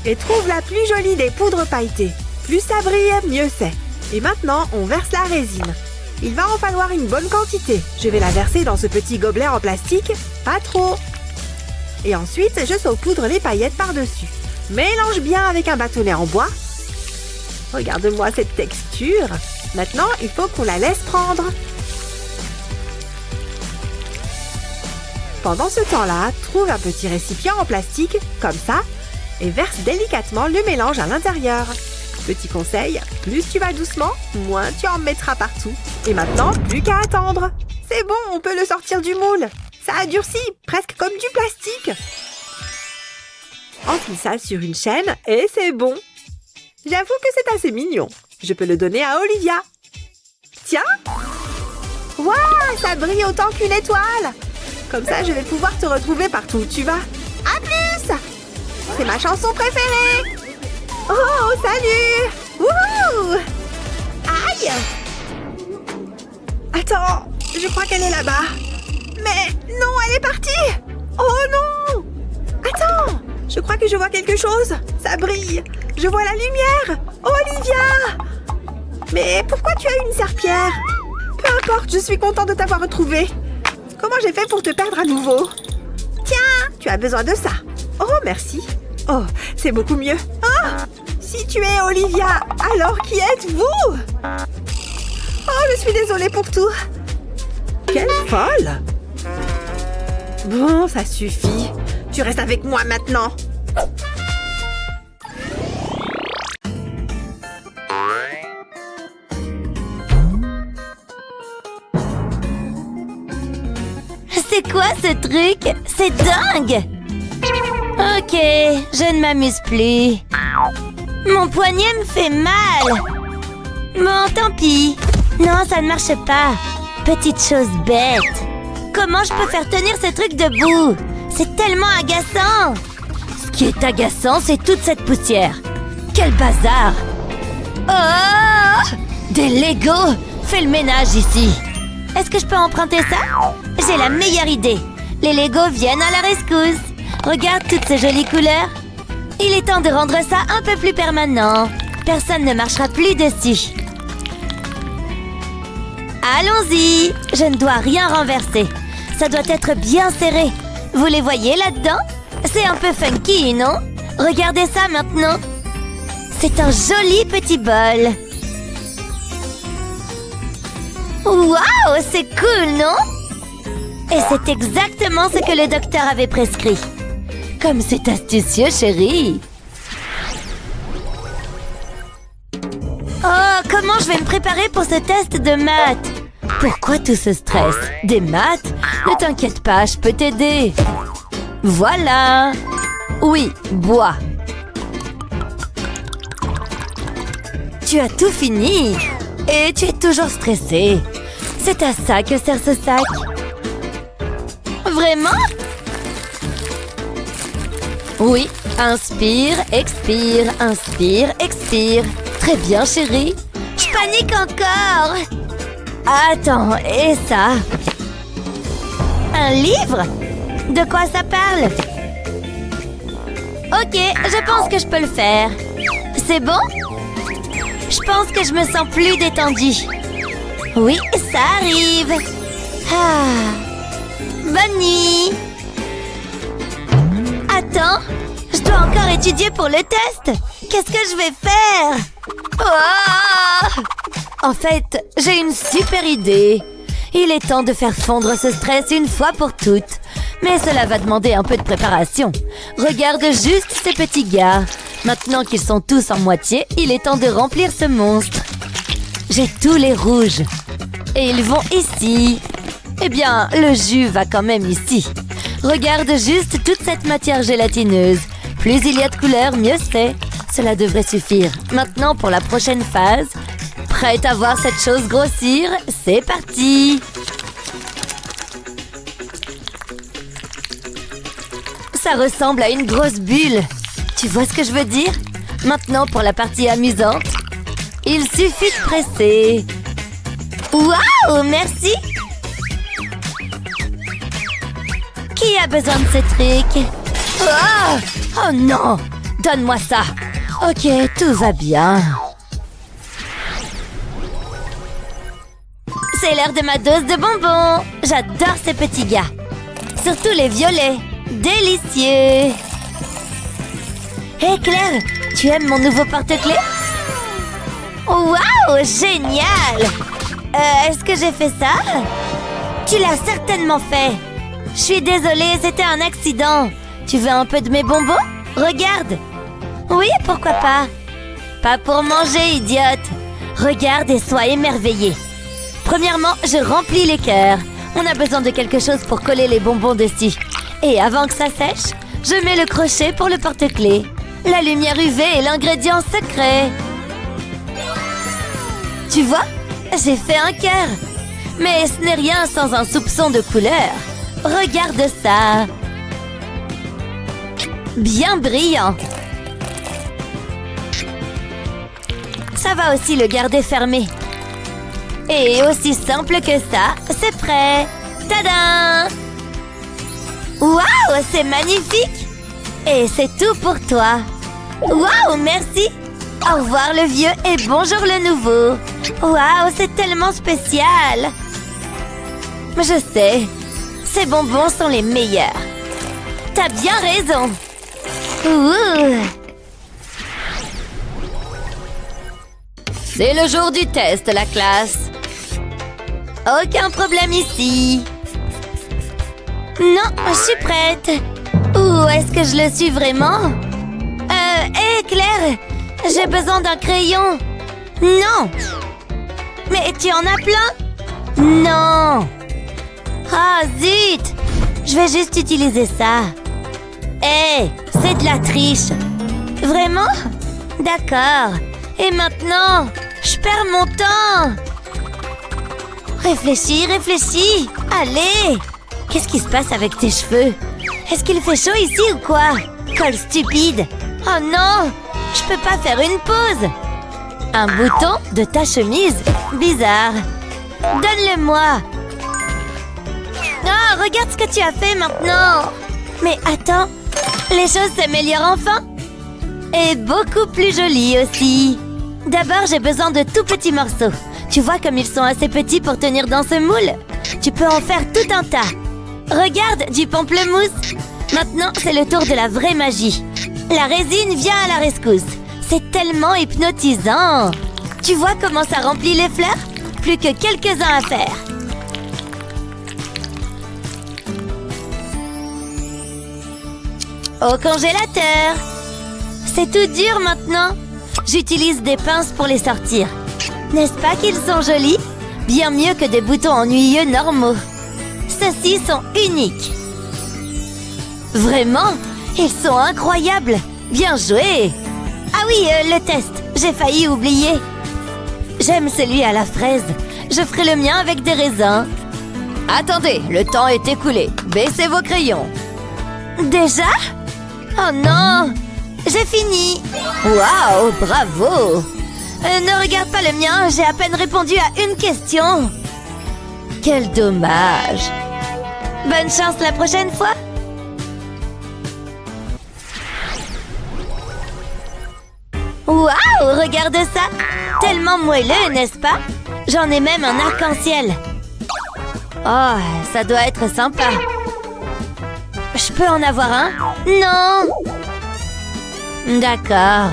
Et trouve la plus jolie des poudres pailletées. Plus ça brille, mieux c'est. Et maintenant, on verse la résine. Il va en falloir une bonne quantité. Je vais la verser dans ce petit gobelet en plastique. Pas trop. Et ensuite, je saupoudre les paillettes par-dessus. Mélange bien avec un bâtonnet en bois. Regarde-moi cette texture. Maintenant, il faut qu'on la laisse prendre. Pendant ce temps-là, trouve un petit récipient en plastique, comme ça, et verse délicatement le mélange à l'intérieur. Petit conseil, plus tu vas doucement, moins tu en mettras partout. Et maintenant, plus qu'à attendre. C'est bon, on peut le sortir du moule. Ça a durci, presque comme du plastique. Enfile ça sur une chaîne et c'est bon. J'avoue que c'est assez mignon. Je peux le donner à Olivia. Tiens! Waouh, ça brille autant qu'une étoile! Comme ça, je vais pouvoir te retrouver partout où tu vas. À plus! C'est ma chanson préférée! Oh, salut! Wouhou! Aïe! Attends, je crois qu'elle est là-bas. Mais non, elle est partie! Oh non! Attends! Je crois que je vois quelque chose. Ça brille. Je vois la lumière. Olivia! Mais pourquoi tu as une serpillière? Peu importe, je suis contente de t'avoir retrouvée. Comment j'ai fait pour te perdre à nouveau? Tiens, tu as besoin de ça. Oh, merci. Oh, c'est beaucoup mieux. Oh, si tu es Olivia, alors qui êtes-vous? Oh, je suis désolée pour tout. Quelle folle! Bon, ça suffit. Tu restes avec moi maintenant.
C'est quoi ce truc? C'est dingue! Ok, je ne m'amuse plus. Mon poignet me fait mal. Bon, tant pis. Non, ça ne marche pas. Petite chose bête. Comment je peux faire tenir ce truc debout? C'est tellement agaçant. Ce qui est agaçant, c'est toute cette poussière. Quel bazar! Oh! Des Legos! Fais le ménage ici. Est-ce que je peux emprunter ça? J'ai la meilleure idée. Les Legos viennent à la rescousse. Regarde toutes ces jolies couleurs. Il est temps de rendre ça un peu plus permanent. Personne ne marchera plus dessus. Allons-y. Je ne dois rien renverser. Ça doit être bien serré. Vous les voyez là-dedans? C'est un peu funky, non? Regardez ça maintenant. C'est un joli petit bol. Waouh, c'est cool, non? Et c'est exactement ce que le docteur avait prescrit. Comme c'est astucieux, chérie. Oh, comment je vais me préparer pour ce test de maths? Pourquoi tout ce stress? Des maths? Ne t'inquiète pas, je peux t'aider. Voilà. Oui, bois. Tu as tout fini. Et tu es toujours stressée. C'est à ça que sert ce sac. Vraiment? Oui, inspire, expire, inspire, expire. Très bien, chérie. Je panique encore. Attends, et ça? Un livre? De quoi ça parle? Ok, je pense que je peux le faire. C'est bon? Je pense que je me sens plus détendue. Oui, ça arrive. Ah. Bonne nuit. Attends, je dois encore étudier pour le test. Qu'est-ce que je vais faire? Oh! En fait, j'ai une super idée. Il est temps de faire fondre ce stress une fois pour toutes. Mais cela va demander un peu de préparation. Regarde juste ces petits gars. Maintenant qu'ils sont tous en moitié, il est temps de remplir ce monstre. J'ai tous les rouges. Et ils vont ici. Eh bien, le jus va quand même ici. Regarde juste toute cette matière gélatineuse. Plus il y a de couleurs, mieux c'est. Cela devrait suffire. Maintenant, pour la prochaine phase. Prête à voir cette chose grossir? C'est parti! Ça ressemble à une grosse bulle. Tu vois ce que je veux dire? Maintenant, pour la partie amusante. Il suffit de presser. Waouh, merci! Qui a besoin de ce truc? Oh non! Donne-moi ça! Ok, tout va bien. C'est l'heure de ma dose de bonbons. J'adore ces petits gars. Surtout les violets. Délicieux. Hé Claire, tu aimes mon nouveau porte-clés? Waouh, génial! Est-ce que j'ai fait ça? Tu l'as certainement fait. Je suis désolée, c'était un accident. Tu veux un peu de mes bonbons? Regarde. Oui, pourquoi pas? Pas pour manger, idiote. Regarde et sois émerveillée. Premièrement, je remplis les cœurs. On a besoin de quelque chose pour coller les bonbons dessus. Et avant que ça sèche, je mets le crochet pour le porte-clés. La lumière UV est l'ingrédient secret. Tu vois? J'ai fait un cœur. Mais ce n'est rien sans un soupçon de couleur. Regarde ça. Bien brillant. Ça va aussi le garder fermé. Et aussi simple que ça, c'est prêt. Tadam! Waouh, c'est magnifique! Et c'est tout pour toi. Waouh, merci! Au revoir le vieux et bonjour le nouveau. Waouh, c'est tellement spécial! Je sais, ces bonbons sont les meilleurs. T'as bien raison. Ouh. C'est le jour du test, la classe. Aucun problème ici. Non, je suis prête. Ou est-ce que je le suis vraiment? Hé, Claire, j'ai besoin d'un crayon. Non. Mais tu en as plein? Non. Ah, zut. Je vais juste utiliser ça. Hé, c'est de la triche. Vraiment? D'accord. Et maintenant, je perds mon temps. Réfléchis, réfléchis. Allez. Qu'est-ce qui se passe avec tes cheveux? Est-ce qu'il fait chaud ici ou quoi? Colle stupide. Oh non, je peux pas faire une pause. Un bouton de ta chemise? Bizarre. Donne-le-moi. Ah, regarde ce que tu as fait maintenant. Mais attends, les choses s'améliorent enfin. Et beaucoup plus jolies aussi. D'abord, j'ai besoin de tout petits morceaux. Tu vois comme ils sont assez petits pour tenir dans ce moule? Tu peux en faire tout un tas. Regarde, du pamplemousse. Maintenant, c'est le tour de la vraie magie. La résine vient à la rescousse. C'est tellement hypnotisant. Tu vois comment ça remplit les fleurs? Plus que quelques-uns à faire. Au congélateur. C'est tout dur maintenant. J'utilise des pinces pour les sortir. N'est-ce pas qu'ils sont jolis? Bien mieux que des boutons ennuyeux normaux. Ceux-ci sont uniques. Vraiment? Ils sont incroyables. Bien joué. Ah oui, le test. J'ai failli oublier. J'aime celui à la fraise. Je ferai le mien avec des raisins. Attendez, le temps est écoulé. Baissez vos crayons. Déjà? Oh non! J'ai fini. Waouh, bravo. Ne regarde pas le mien, j'ai à peine répondu à une question. Quel dommage. Bonne chance la prochaine fois. Waouh, regarde ça. Tellement moelleux, n'est-ce pas? J'en ai même un arc-en-ciel. Oh, ça doit être sympa. Je peux en avoir un? Non. D'accord.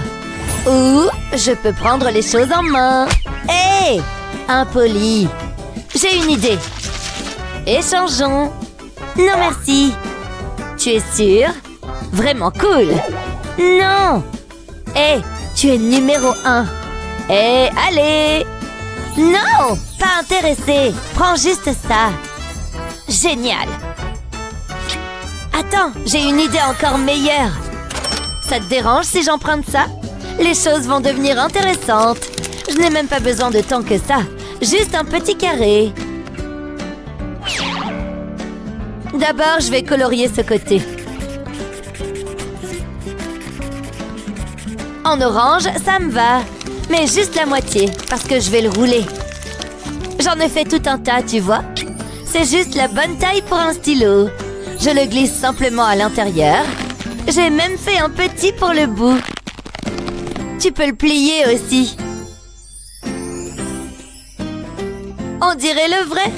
Ou je peux prendre les choses en main. Hé! Impoli. J'ai une idée. Échangeons. Non, merci. Tu es sûre? Vraiment cool. Non. Hé, tu es numéro 1. Hé, allez. Non, pas intéressé. Prends juste ça. Génial. Attends, j'ai une idée encore meilleure. Ça te dérange si j'emprunte ça? Les choses vont devenir intéressantes. Je n'ai même pas besoin de tant que ça. Juste un petit carré. D'abord, je vais colorier ce côté. En orange, ça me va. Mais juste la moitié, parce que je vais le rouler. J'en ai fait tout un tas, tu vois. C'est juste la bonne taille pour un stylo. Je le glisse simplement à l'intérieur. J'ai même fait un petit pour le bout. Tu peux le plier aussi. On dirait le vrai.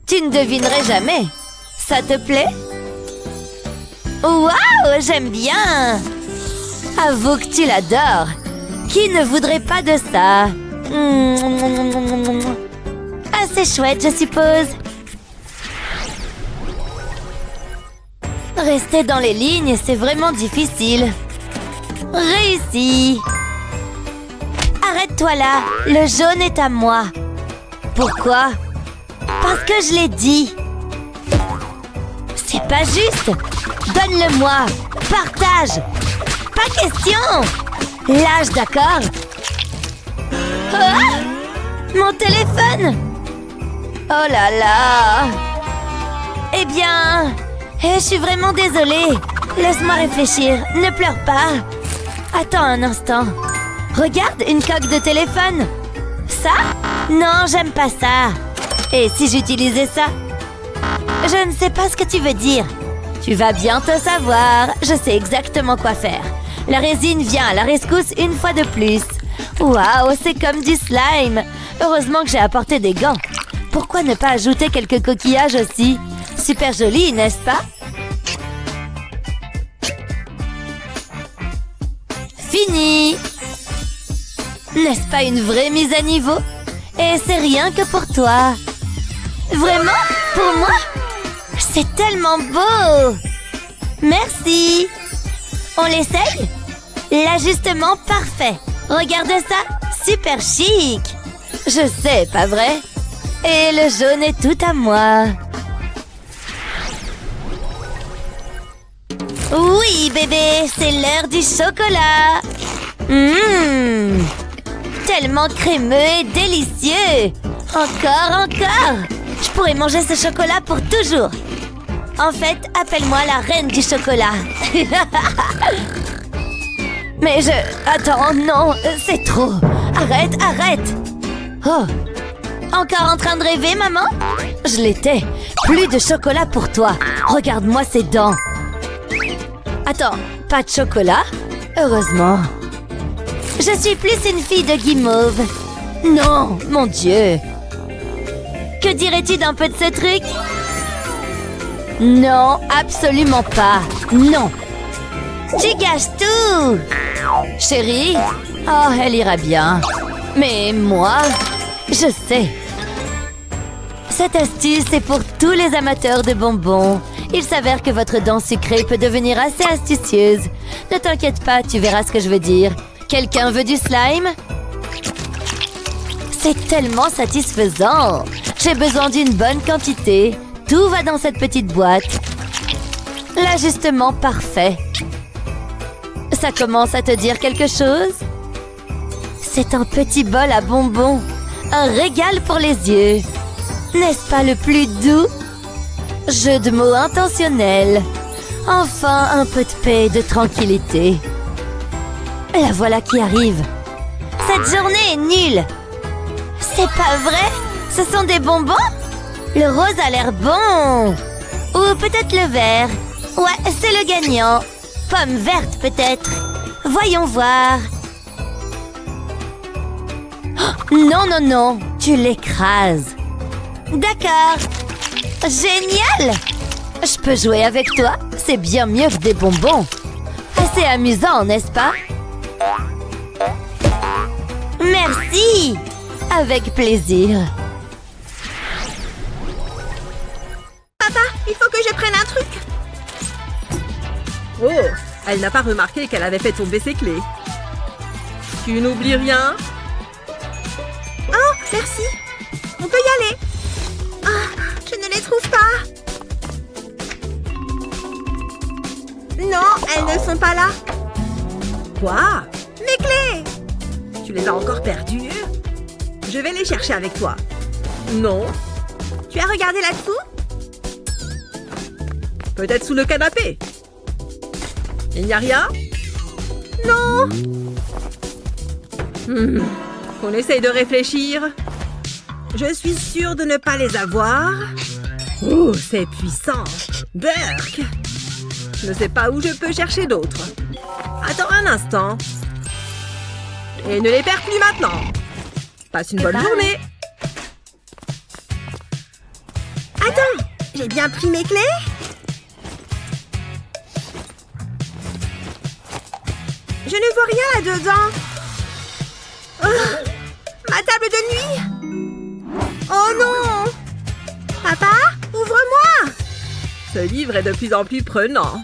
Tu ne devinerais jamais. Ça te plaît? Waouh, j'aime bien. Avoue que tu l'adores. Qui ne voudrait pas de ça? Assez chouette, je suppose. Rester dans les lignes, c'est vraiment difficile. Réussi. Arrête-toi là. Le jaune est à moi. Pourquoi? Parce que je l'ai dit. C'est pas juste. Donne-le-moi. Partage. Pas question. Lâche, d'accord? Ah! Mon téléphone! Oh là là! Eh bien... je suis vraiment désolée. Laisse-moi réfléchir. Ne pleure pas. Attends un instant. Regarde, une coque de téléphone. Ça? Non, j'aime pas ça. Et si j'utilisais ça? Je ne sais pas ce que tu veux dire. Tu vas bientôt savoir. Je sais exactement quoi faire. La résine vient à la rescousse une fois de plus. Waouh, c'est comme du slime. Heureusement que j'ai apporté des gants. Pourquoi ne pas ajouter quelques coquillages aussi? Super joli, n'est-ce pas? Fini! N'est-ce pas une vraie mise à niveau? Et c'est rien que pour toi. Vraiment? Pour moi? C'est tellement beau! Merci! On l'essaye? L'ajustement parfait. Regarde ça, super chic. Je sais, pas vrai? Et le jaune est tout à moi. Oui, bébé, c'est l'heure du chocolat. Tellement crémeux et délicieux. Encore, encore. Je pourrais manger ce chocolat pour toujours. En fait, appelle-moi la reine du chocolat. Mais Attends, non, c'est trop. Arrête, arrête. Oh. Encore en train de rêver, maman? Je l'étais. Plus de chocolat pour toi. Regarde-moi ces dents. Attends, pas de chocolat? Heureusement. Je suis plus une fille de guimauve. Non, mon Dieu. Que dirais-tu d'un peu de ce truc? Non, absolument pas. Non. Tu gâches tout. Chérie? Oh, elle ira bien. Mais moi, je sais. Cette astuce est pour tous les amateurs de bonbons. Il s'avère que votre dent sucrée peut devenir assez astucieuse. Ne t'inquiète pas, tu verras ce que je veux dire. Quelqu'un veut du slime? C'est tellement satisfaisant. J'ai besoin d'une bonne quantité. Tout va dans cette petite boîte. L'ajustement parfait. Ça commence à te dire quelque chose? C'est un petit bol à bonbons. Un régal pour les yeux. N'est-ce pas le plus doux? Jeu de mots intentionnel. Enfin, un peu de paix et de tranquillité. La voilà qui arrive. Cette journée est nulle. C'est pas vrai? Ce sont des bonbons? Le rose a l'air bon. Ou peut-être le vert. Ouais, c'est le gagnant. Pomme verte peut-être. Voyons voir. Oh, non, non, non. Tu l'écrases. D'accord. Génial! Je peux jouer avec toi? C'est bien mieux que des bonbons. Assez amusant, n'est-ce pas? Merci! Avec plaisir.
Papa, il faut que je prenne un truc.
Oh, elle n'a pas remarqué qu'elle avait fait tomber ses clés. Tu n'oublies rien?
Oh, merci. On peut y aller. Ah, je ne les trouve pas. Non, elles ne sont pas là.
Quoi?
clés!
Tu les as encore perdues? Je vais les chercher avec toi. Non.
Tu as regardé là-dessous?
Peut-être sous le canapé. Il n'y a rien?
Non!
On essaye de réfléchir. Je suis sûre de ne pas les avoir. Oh, c'est puissant. Burk! Je ne sais pas où je peux chercher d'autres. Attends un instant. Et ne les perds plus maintenant. Passe une bonne journée.
Attends, j'ai bien pris mes clés? Je ne vois rien là-dedans. Oh, ma table de nuit? Oh non! Papa, ouvre-moi!
Ce livre est de plus en plus prenant.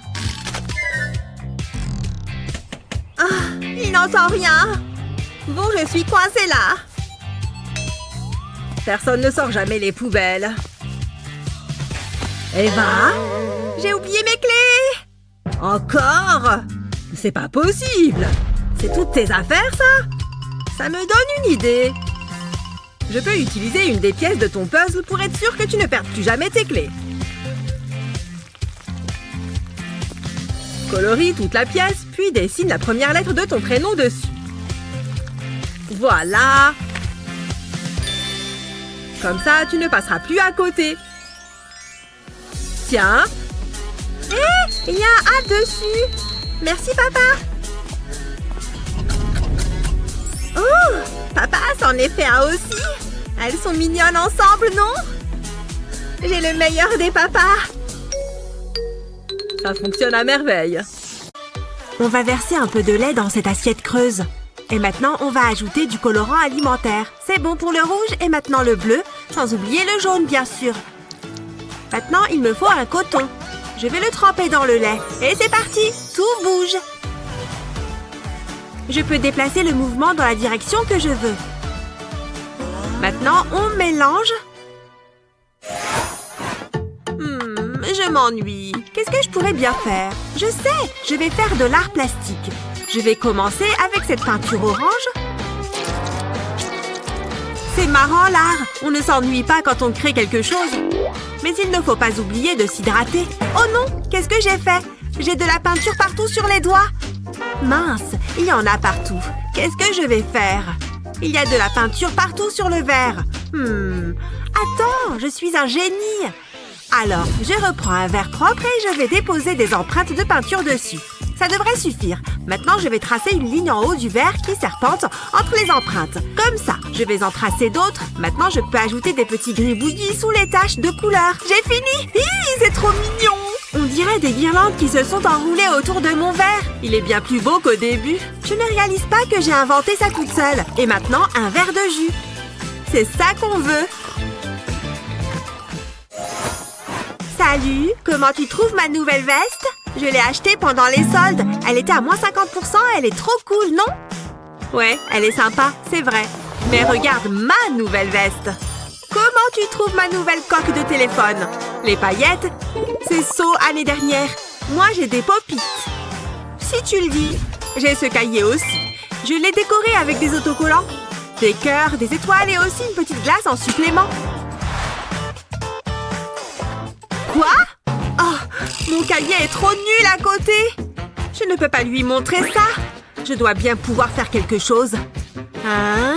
Il n'entend rien. Bon, je suis coincée là.
Personne ne sort jamais les poubelles. Eva?
J'ai oublié mes clés.
Encore? C'est pas possible. C'est toutes tes affaires, ça? Ça me donne une idée. Je peux utiliser une des pièces de ton puzzle pour être sûr que tu ne perds plus jamais tes clés. Colorie toute la pièce, puis dessine la première lettre de ton prénom dessus. Voilà. Comme ça, tu ne passeras plus à côté. Tiens.
Hé, il y a un A dessus. Merci, papa. Oh, papa s'en est fait un aussi. Elles sont mignonnes ensemble, non? J'ai le meilleur des papas.
Ça fonctionne à merveille.
On va verser un peu de lait dans cette assiette creuse. Et maintenant, on va ajouter du colorant alimentaire. C'est bon pour le rouge et maintenant le bleu, sans oublier le jaune, bien sûr. Maintenant, il me faut un coton. Je vais le tremper dans le lait. Et c'est parti! Tout bouge. Je peux déplacer le mouvement dans la direction que je veux. Maintenant, on mélange. Je m'ennuie. Qu'est-ce que je pourrais bien faire? Je sais, je vais faire de l'art plastique. Je vais commencer avec cette peinture orange. C'est marrant, l'art. On ne s'ennuie pas quand on crée quelque chose. Mais il ne faut pas oublier de s'hydrater. Oh non, qu'est-ce que j'ai fait? J'ai de la peinture partout sur les doigts. Mince, il y en a partout. Qu'est-ce que je vais faire? Il y a de la peinture partout sur le verre. Attends, je suis un génie. Alors, je reprends un verre propre et je vais déposer des empreintes de peinture dessus. Ça devrait suffire. Maintenant, je vais tracer une ligne en haut du verre qui serpente entre les empreintes. Comme ça, je vais en tracer d'autres. Maintenant, je peux ajouter des petits gribouillis sous les taches de couleur. J'ai fini! Hi, c'est trop mignon! On dirait des guirlandes qui se sont enroulées autour de mon verre. Il est bien plus beau qu'au début. Je ne réalise pas que j'ai inventé ça toute seule. Et maintenant, un verre de jus. C'est ça qu'on veut. Salut, comment tu trouves ma nouvelle veste? Je l'ai achetée pendant les soldes. Elle était à moins 50%, elle est trop cool, non? Ouais, elle est sympa, c'est vrai. Mais regarde ma nouvelle veste. Comment tu trouves ma nouvelle coque de téléphone? Les paillettes? C'est saut année dernière. Moi, j'ai des pop-it. Si tu le dis. J'ai ce cahier aussi. Je l'ai décoré avec des autocollants, des cœurs, des étoiles et aussi une petite glace en supplément. Quoi? Oh, mon cahier est trop nul à côté. Je ne peux pas lui montrer ça. Je dois bien pouvoir faire quelque chose. Hein?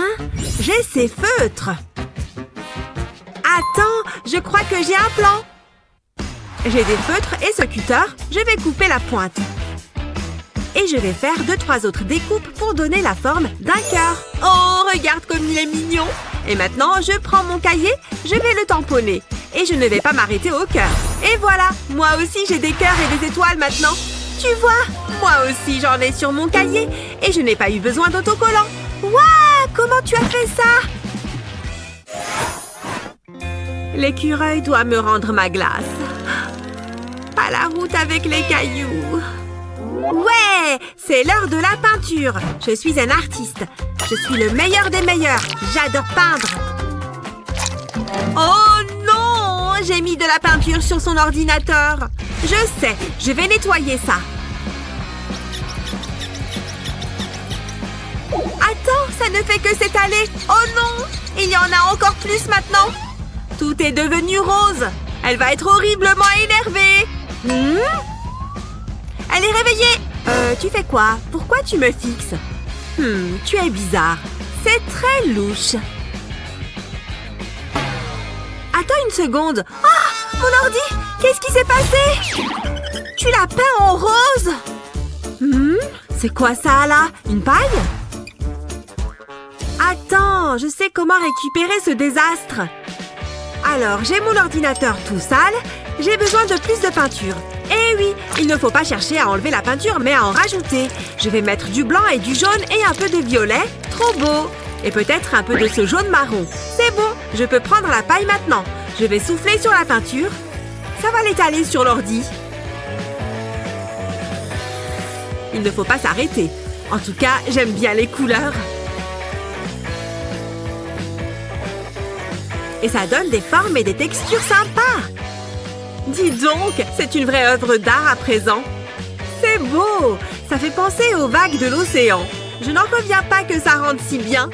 J'ai ces feutres. Attends, je crois que j'ai un plan. J'ai des feutres et ce cutter, je vais couper la pointe. Et je vais faire 2-3 autres découpes pour donner la forme d'un cœur. Oh, regarde comme il est mignon. Et maintenant, je prends mon cahier, je vais le tamponner. Et je ne vais pas m'arrêter au cœur. Et voilà, moi aussi j'ai des cœurs et des étoiles maintenant. Tu vois, moi aussi j'en ai sur mon cahier. Et je n'ai pas eu besoin d'autocollant. Waouh, comment tu as fait ça? L'écureuil doit me rendre ma glace. Pas la route avec les cailloux. Ouais, c'est l'heure de la peinture. Je suis un artiste. Je suis le meilleur des meilleurs. J'adore peindre. Oh non! J'ai mis de la peinture sur son ordinateur. Je sais, je vais nettoyer ça. ça ne fait que s'étaler. Oh non, il y en a encore plus maintenant. Tout est devenu rose. Elle va être horriblement énervée. Elle est réveillée. Tu fais quoi? Pourquoi tu me fixes? Tu es bizarre. C'est très louche. Attends une seconde. Ah, mon ordi! Qu'est-ce qui s'est passé? Tu l'as peint en rose? C'est quoi ça, là? Une paille? Attends, je sais comment récupérer ce désastre. Alors, j'ai mon ordinateur tout sale. J'ai besoin de plus de peinture. Eh oui, il ne faut pas chercher à enlever la peinture, mais à en rajouter. Je vais mettre du blanc et du jaune et un peu de violet. Trop beau! Et peut-être un peu de ce jaune marron. C'est bon, je peux prendre la paille maintenant. Je vais souffler sur la peinture. Ça va l'étaler sur l'ordi. Il ne faut pas s'arrêter. En tout cas, j'aime bien les couleurs. Et ça donne des formes et des textures sympas. Dis donc, c'est une vraie œuvre d'art à présent. C'est beau! Ça fait penser aux vagues de l'océan. Je n'en reviens pas que ça rende si bien.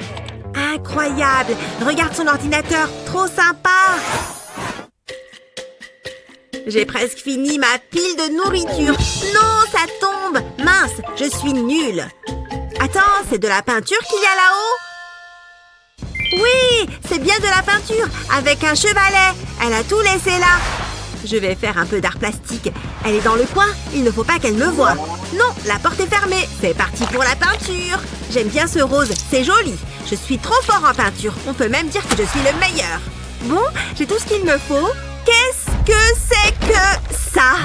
Incroyable! Regarde son ordinateur, trop sympa! J'ai presque fini ma pile de nourriture. Non, ça tombe! Mince, je suis nulle. Attends, c'est de la peinture qu'il y a là-haut? Oui, c'est bien de la peinture, avec un chevalet. Elle a tout laissé là. Je vais faire un peu d'art plastique. Elle est dans le coin, il ne faut pas qu'elle me voie. Non, la porte est fermée. C'est parti pour la peinture. J'aime bien ce rose, c'est joli. Je suis trop fort en peinture. On peut même dire que je suis le meilleur. Bon, j'ai tout ce qu'il me faut. Qu'est-ce que c'est que ça?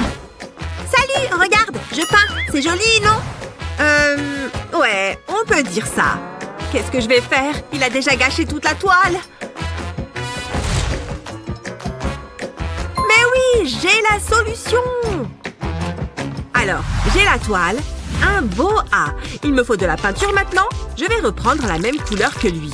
Salut, regarde, je peins. C'est joli, non? Ouais, on peut dire ça. Qu'est-ce que je vais faire? Il a déjà gâché toute la toile. Mais oui, j'ai la solution. Alors, j'ai la toile, un beau A. Il me faut de la peinture maintenant. Je vais reprendre la même couleur que lui.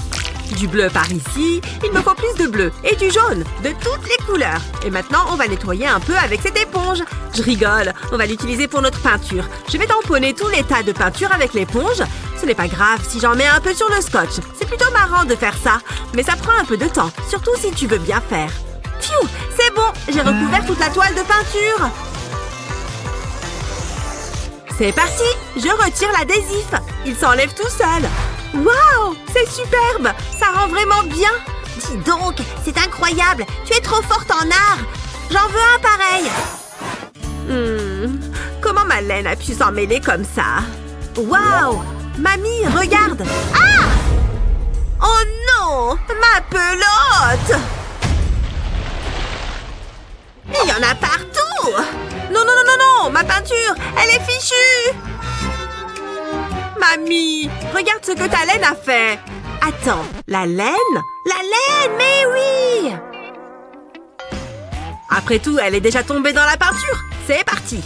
Du bleu par ici, il me faut plus de bleu. Et du jaune, de toutes les couleurs. Et maintenant, on va nettoyer un peu avec cette éponge. Je rigole, on va l'utiliser pour notre peinture. Je vais tamponner tous les tas de peinture avec l'éponge. Ce n'est pas grave si j'en mets un peu sur le scotch. C'est plutôt marrant de faire ça. Mais ça prend un peu de temps, surtout si tu veux bien faire. Pfiou, c'est bon, j'ai recouvert toute la toile de peinture. C'est parti, je retire l'adhésif. Il s'enlève tout seul. Waouh, c'est superbe. Ça rend vraiment bien. Dis donc, c'est incroyable. Tu es trop forte en art. J'en veux un pareil. Comment ma laine a pu s'en mêler comme ça? Waouh, mamie, regarde. Ah! Oh non, ma pelote. Il y en a partout. Non, non, non, non, non, ma peinture, elle est fichue. Mamie, regarde ce que ta laine a fait. Attends, la laine? La laine, mais oui! Après tout, elle est déjà tombée dans la peinture. C'est parti.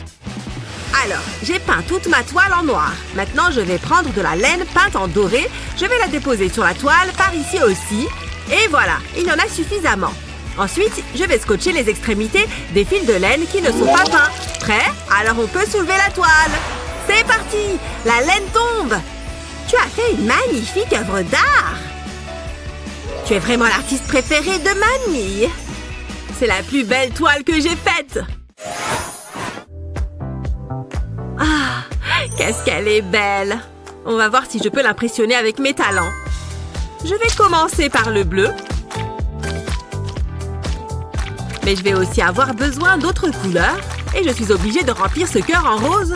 Alors, j'ai peint toute ma toile en noir. Maintenant, je vais prendre de la laine peinte en doré. Je vais la déposer sur la toile, par ici aussi. Et voilà, il y en a suffisamment. Ensuite, je vais scotcher les extrémités des fils de laine qui ne sont pas peints. Prêt? Alors on peut soulever la toile. C'est parti! La laine tombe! Tu as fait une magnifique œuvre d'art! Tu es vraiment l'artiste préféré de mamie! C'est la plus belle toile que j'ai faite! Ah! Qu'est-ce qu'elle est belle! On va voir si je peux l'impressionner avec mes talents. Je vais commencer par le bleu. Mais je vais aussi avoir besoin d'autres couleurs. Et je suis obligée de remplir ce cœur en rose.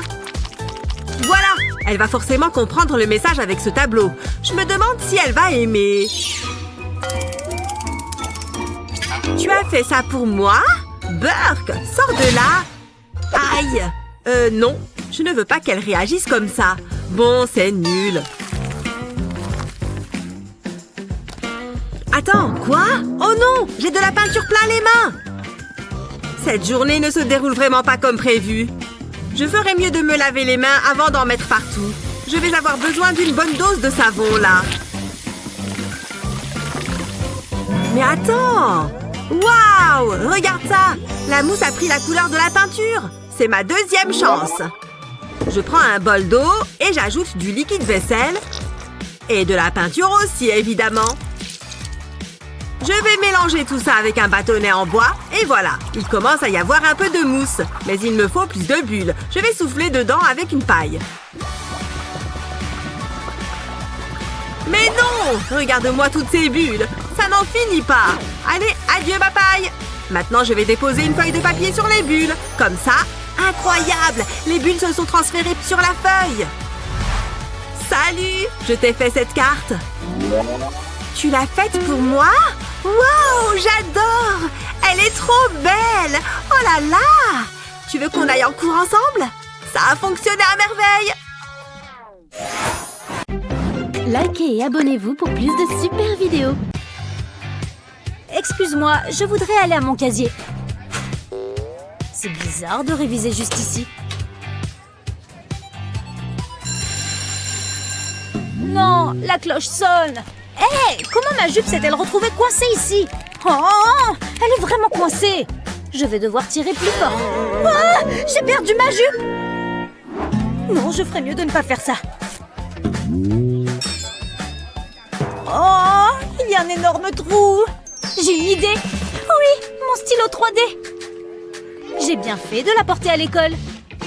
Voilà! Elle va forcément comprendre le message avec ce tableau. Je me demande si elle va aimer. Tu as fait ça pour moi? Burke, sors de là! Aïe! Non. Je ne veux pas qu'elle réagisse comme ça. Bon, c'est nul. Attends, quoi? Oh non! J'ai de la peinture plein les mains! Cette journée ne se déroule vraiment pas comme prévu. Je ferais mieux de me laver les mains avant d'en mettre partout. Je vais avoir besoin d'une bonne dose de savon, là. Mais attends! Waouh! Regarde ça! La mousse a pris la couleur de la peinture. C'est ma deuxième chance. Je prends un bol d'eau et j'ajoute du liquide vaisselle. Et de la peinture aussi, évidemment. Je vais mélanger tout ça avec un bâtonnet en bois, et voilà. Il commence à y avoir un peu de mousse. Mais il me faut plus de bulles. Je vais souffler dedans avec une paille. Mais non! Regarde-moi toutes ces bulles. Ça n'en finit pas. Allez, adieu ma paille. Maintenant, je vais déposer une feuille de papier sur les bulles. Comme ça. Incroyable! Les bulles se sont transférées sur la feuille. Salut! Je t'ai fait cette carte. Tu l'as faite pour moi? Wow! J'adore! Elle est trop belle! Oh là là! Tu veux qu'on aille en cours ensemble? Ça a fonctionné à merveille!
Likez et abonnez-vous pour plus de super vidéos. Excuse-moi, je voudrais aller à mon casier. C'est bizarre de réviser juste ici. Non, la cloche sonne. Hé, comment ma jupe s'est-elle retrouvée coincée ici? Oh, elle est vraiment coincée. Je vais devoir tirer plus fort. Ah, j'ai perdu ma jupe. Non, je ferais mieux de ne pas faire ça. Oh, il y a un énorme trou. J'ai une idée. Oui, mon stylo 3D. J'ai bien fait de la porter à l'école.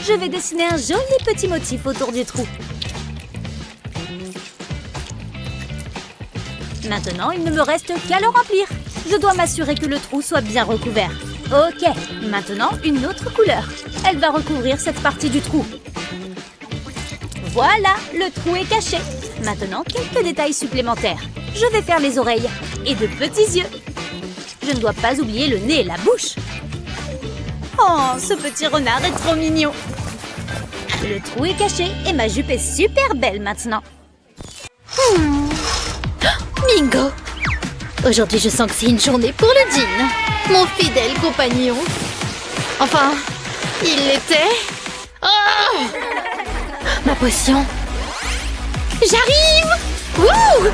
Je vais dessiner un joli petit motif autour du trou. Maintenant, il ne me reste qu'à le remplir. Je dois m'assurer que le trou soit bien recouvert. Ok, maintenant une autre couleur. Elle va recouvrir cette partie du trou. Voilà, le trou est caché. Maintenant, quelques détails supplémentaires. Je vais faire les oreilles et de petits yeux. Je ne dois pas oublier le nez et la bouche. Oh, ce petit renard est trop mignon. Le trou est caché et ma jupe est super belle maintenant.
Bingo! Aujourd'hui, je sens que c'est une journée pour le jean. Mon fidèle compagnon. Enfin, il l'était. Oh! Ma potion. J'arrive! Wouh!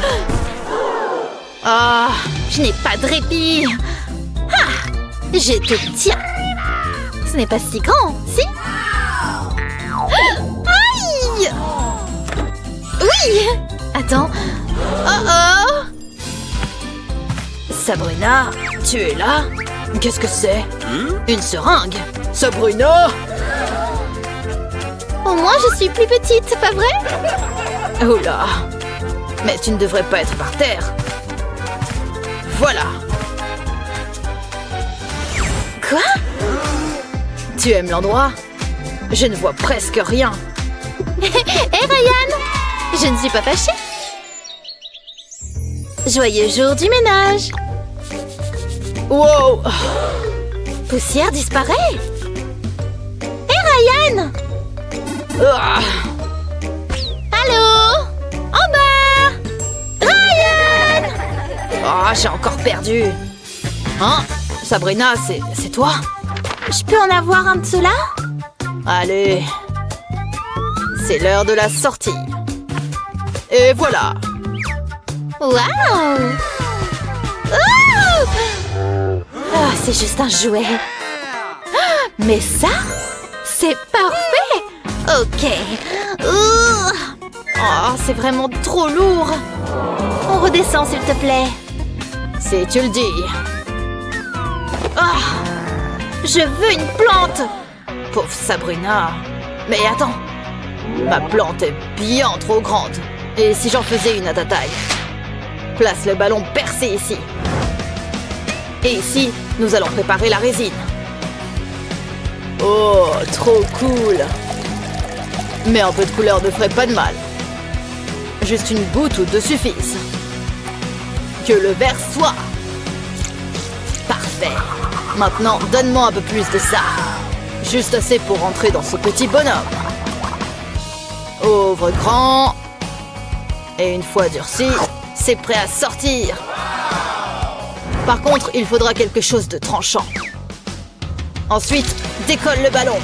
Oh, je n'ai pas de répit. Ah! Je te tiens. Ce n'est pas si grand, si? Aïe! Oui! Attends. Oh oh! Sabrina, tu es là? Qu'est-ce que c'est? Une seringue? Sabrina! Au moins, je suis plus petite, c'est pas vrai? Oh là! Mais tu ne devrais pas être par terre. Voilà! Quoi? Tu aimes l'endroit? Je ne vois presque rien. Hé Ryan! Je ne suis pas fâchée. Joyeux jour du ménage. Wow! Poussière disparaît. Hé Ryan! Ah. Allô? En bas! Ryan! Oh, j'ai encore perdu. Hein? Sabrina, c'est toi? Je peux en avoir un de ceux-là? Allez. C'est l'heure de la sortie. Et voilà. Waouh! Oh! Ah, c'est juste un jouet. Ah, mais ça, c'est parfait. Ok. Oh, c'est vraiment trop lourd. On redescend, s'il te plaît. Si tu le dis. Ah, je veux une plante. Pauvre Sabrina. Mais attends. Ma plante est bien trop grande. Et si j'en faisais une à ta taille? Place le ballon percé ici. Et ici, nous allons préparer la résine. Oh, trop cool. Mais un peu de couleur ne ferait pas de mal. Juste une goutte ou deux suffisent. Que le vert soit. Parfait. Maintenant, donne-moi un peu plus de ça. Juste assez pour rentrer dans ce petit bonhomme. Ouvre grand. Et une fois durci, c'est prêt à sortir. Par contre, il faudra quelque chose de tranchant. Ensuite, décolle le ballon.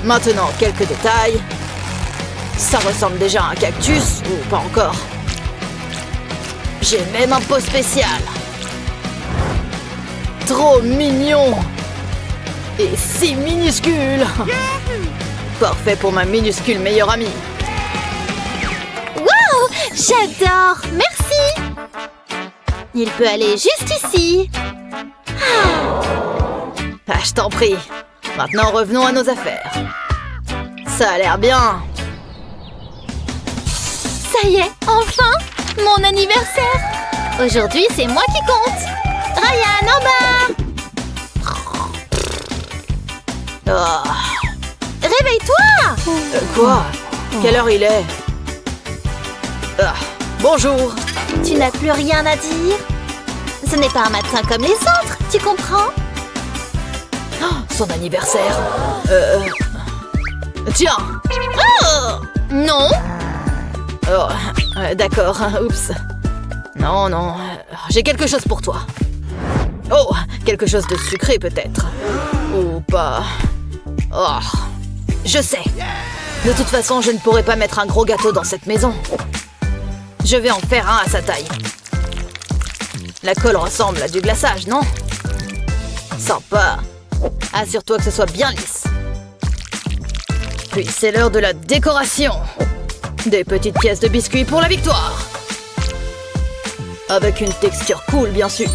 Maintenant, quelques détails. Ça ressemble déjà à un cactus, ou pas encore. J'ai même un pot spécial. Trop mignon. Et si minuscule. Parfait pour ma minuscule meilleure amie. Wow! J'adore. Merci. Il peut aller juste ici.
Ah, je t'en prie. Maintenant, revenons à nos affaires. Ça a l'air bien.
Ça y est, enfin, mon anniversaire. Aujourd'hui, c'est moi qui compte. Ryan, en bas.
Ah.
Réveille-toi.
Quoi? Quelle heure il est? Ah, bonjour.
Tu n'as plus rien à dire? Ce n'est pas un matin comme les autres, tu comprends?
Son anniversaire. Tiens.
Oh! Non.
Oh, d'accord, oups. Non, non, j'ai quelque chose pour toi. Oh, quelque chose de sucré peut-être. Ou pas. Oh, je sais. De toute façon, je ne pourrai pas mettre un gros gâteau dans cette maison. Je vais en faire un à sa taille. La colle ressemble à du glaçage, non? Sympa. Assure-toi que ce soit bien lisse. Puis c'est l'heure de la décoration. Des petites pièces de biscuits pour la victoire. Avec une texture cool, bien sûr.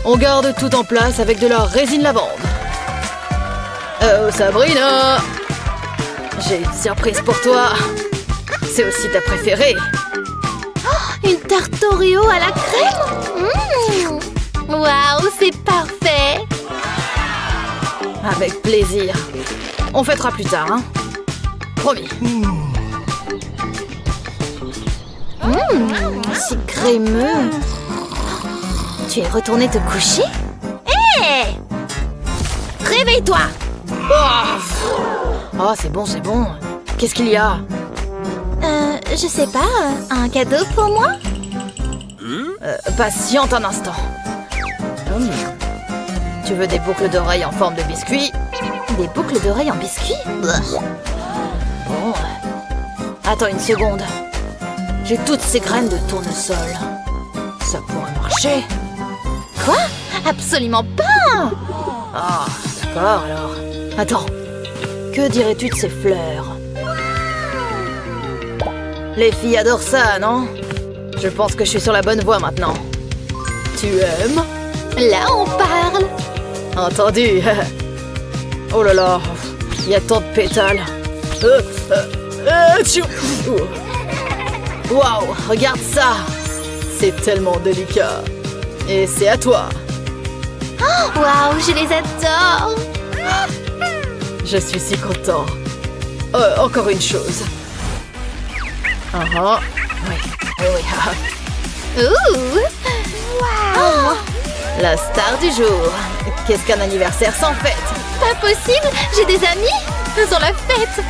On garde tout en place avec de la résine lavande. Oh, Sabrina! J'ai une surprise pour toi. C'est aussi ta préférée.
Une tarte Oreo à la crème. Waouh, c'est parfait.
Avec plaisir. On fêtera plus tard, hein? Promis.
Si crémeux. Tu es retourné te coucher? Hé! Réveille-toi.
Oh, c'est bon, c'est bon. Qu'est-ce qu'il y a?
Je sais pas, un cadeau pour moi?
Patiente un instant. Tu veux des boucles d'oreilles en forme de biscuit?
Des boucles d'oreilles en biscuit?
Bon. Attends une seconde. J'ai toutes ces graines de tournesol. Ça pourrait marcher.
Quoi? Absolument pas!
Ah, d'accord alors. Attends. Que dirais-tu de ces fleurs? Les filles adorent ça, non? Je pense que je suis sur la bonne voie maintenant. Tu aimes?
Là, on parle.
Entendu. Oh là là, il y a tant de pétales. Waouh, regarde ça. C'est tellement délicat. Et c'est à toi.
Waouh, je les adore.
Je suis si content. Encore une chose. Oui, oui, oui.
Ouh! Waouh!
La star du jour. Qu'est-ce qu'un anniversaire sans fête?
Pas possible! J'ai des amis! Faisons la fête!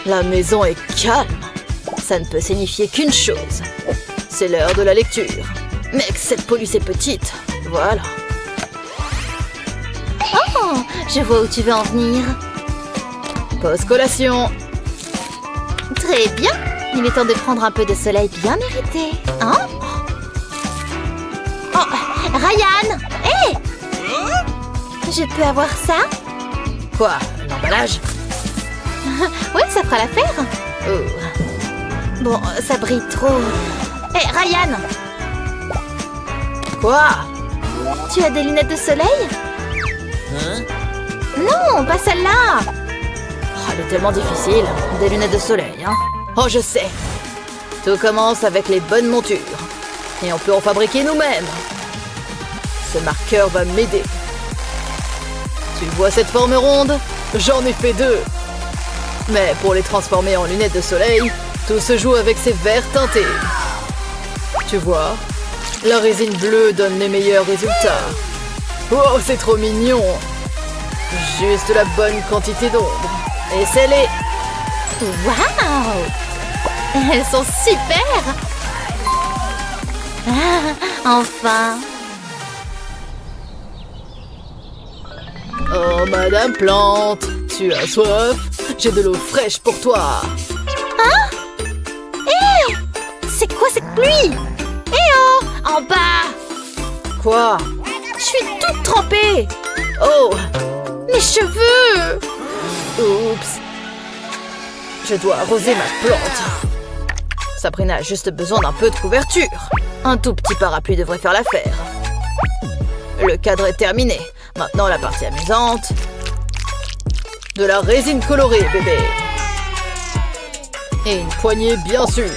La maison est calme. Ça ne peut signifier qu'une chose. C'est l'heure de la lecture. Mais que cette police est petite. Voilà.
Oh! Je vois où tu veux en venir.
Pause collation.
Très bien! Il est temps de prendre un peu de soleil bien mérité. Hein? Oh! Ryan! Hé! Je peux avoir ça?
Quoi? L'emballage?
Ouais, ça fera l'affaire.
Oh.
Bon, ça brille trop. Hé, Ryan!
Quoi?
Tu as des lunettes de soleil? Non, pas celle-là!
Oh, elle est tellement difficile. Des lunettes de soleil, hein? Oh, je sais. Tout commence avec les bonnes montures. Et on peut en fabriquer nous-mêmes. Ce marqueur va m'aider. Tu vois cette forme ronde? J'en ai fait 2. Mais pour les transformer en lunettes de soleil, tout se joue avec ces verres teintés. Tu vois? La résine bleue donne les meilleurs résultats. Oh, c'est trop mignon! Juste la bonne quantité d'ombre. Et scellé.
Waouh! Elles sont super! Ah, enfin!
Oh, Madame Plante, tu as soif? J'ai de l'eau fraîche pour toi.
Hein? Hé! C'est quoi cette pluie? Eh oh! En bas!
Quoi?
Je suis toute trempée!
Oh!
Mes cheveux!
Oups! Je dois arroser ma plante. Sabrina a juste besoin d'un peu de couverture. Un tout petit parapluie devrait faire l'affaire. Le cadre est terminé. Maintenant, la partie amusante. De la résine colorée, bébé. Et une poignée, bien sûr.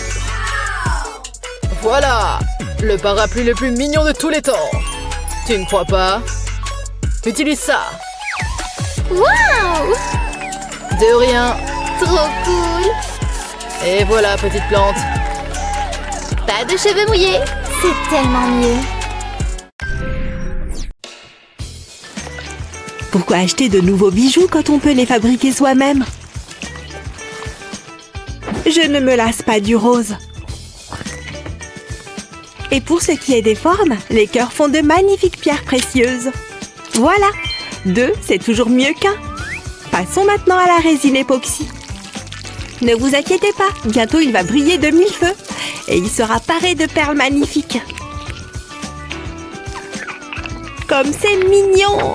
Voilà, le parapluie le plus mignon de tous les temps. Tu ne crois pas? Utilise ça.
Waouh!
De rien.
Trop cool!
Et voilà, petite plante.
Pas de cheveux mouillés, c'est tellement mieux.
Pourquoi acheter de nouveaux bijoux quand on peut les fabriquer soi-même? Je ne me lasse pas du rose. Et pour ce qui est des formes, les cœurs font de magnifiques pierres précieuses. Voilà, 2, c'est toujours mieux qu'un. Passons maintenant à la résine époxy. Ne vous inquiétez pas, bientôt il va briller de 1000 feux et il sera paré de perles magnifiques. Comme c'est mignon!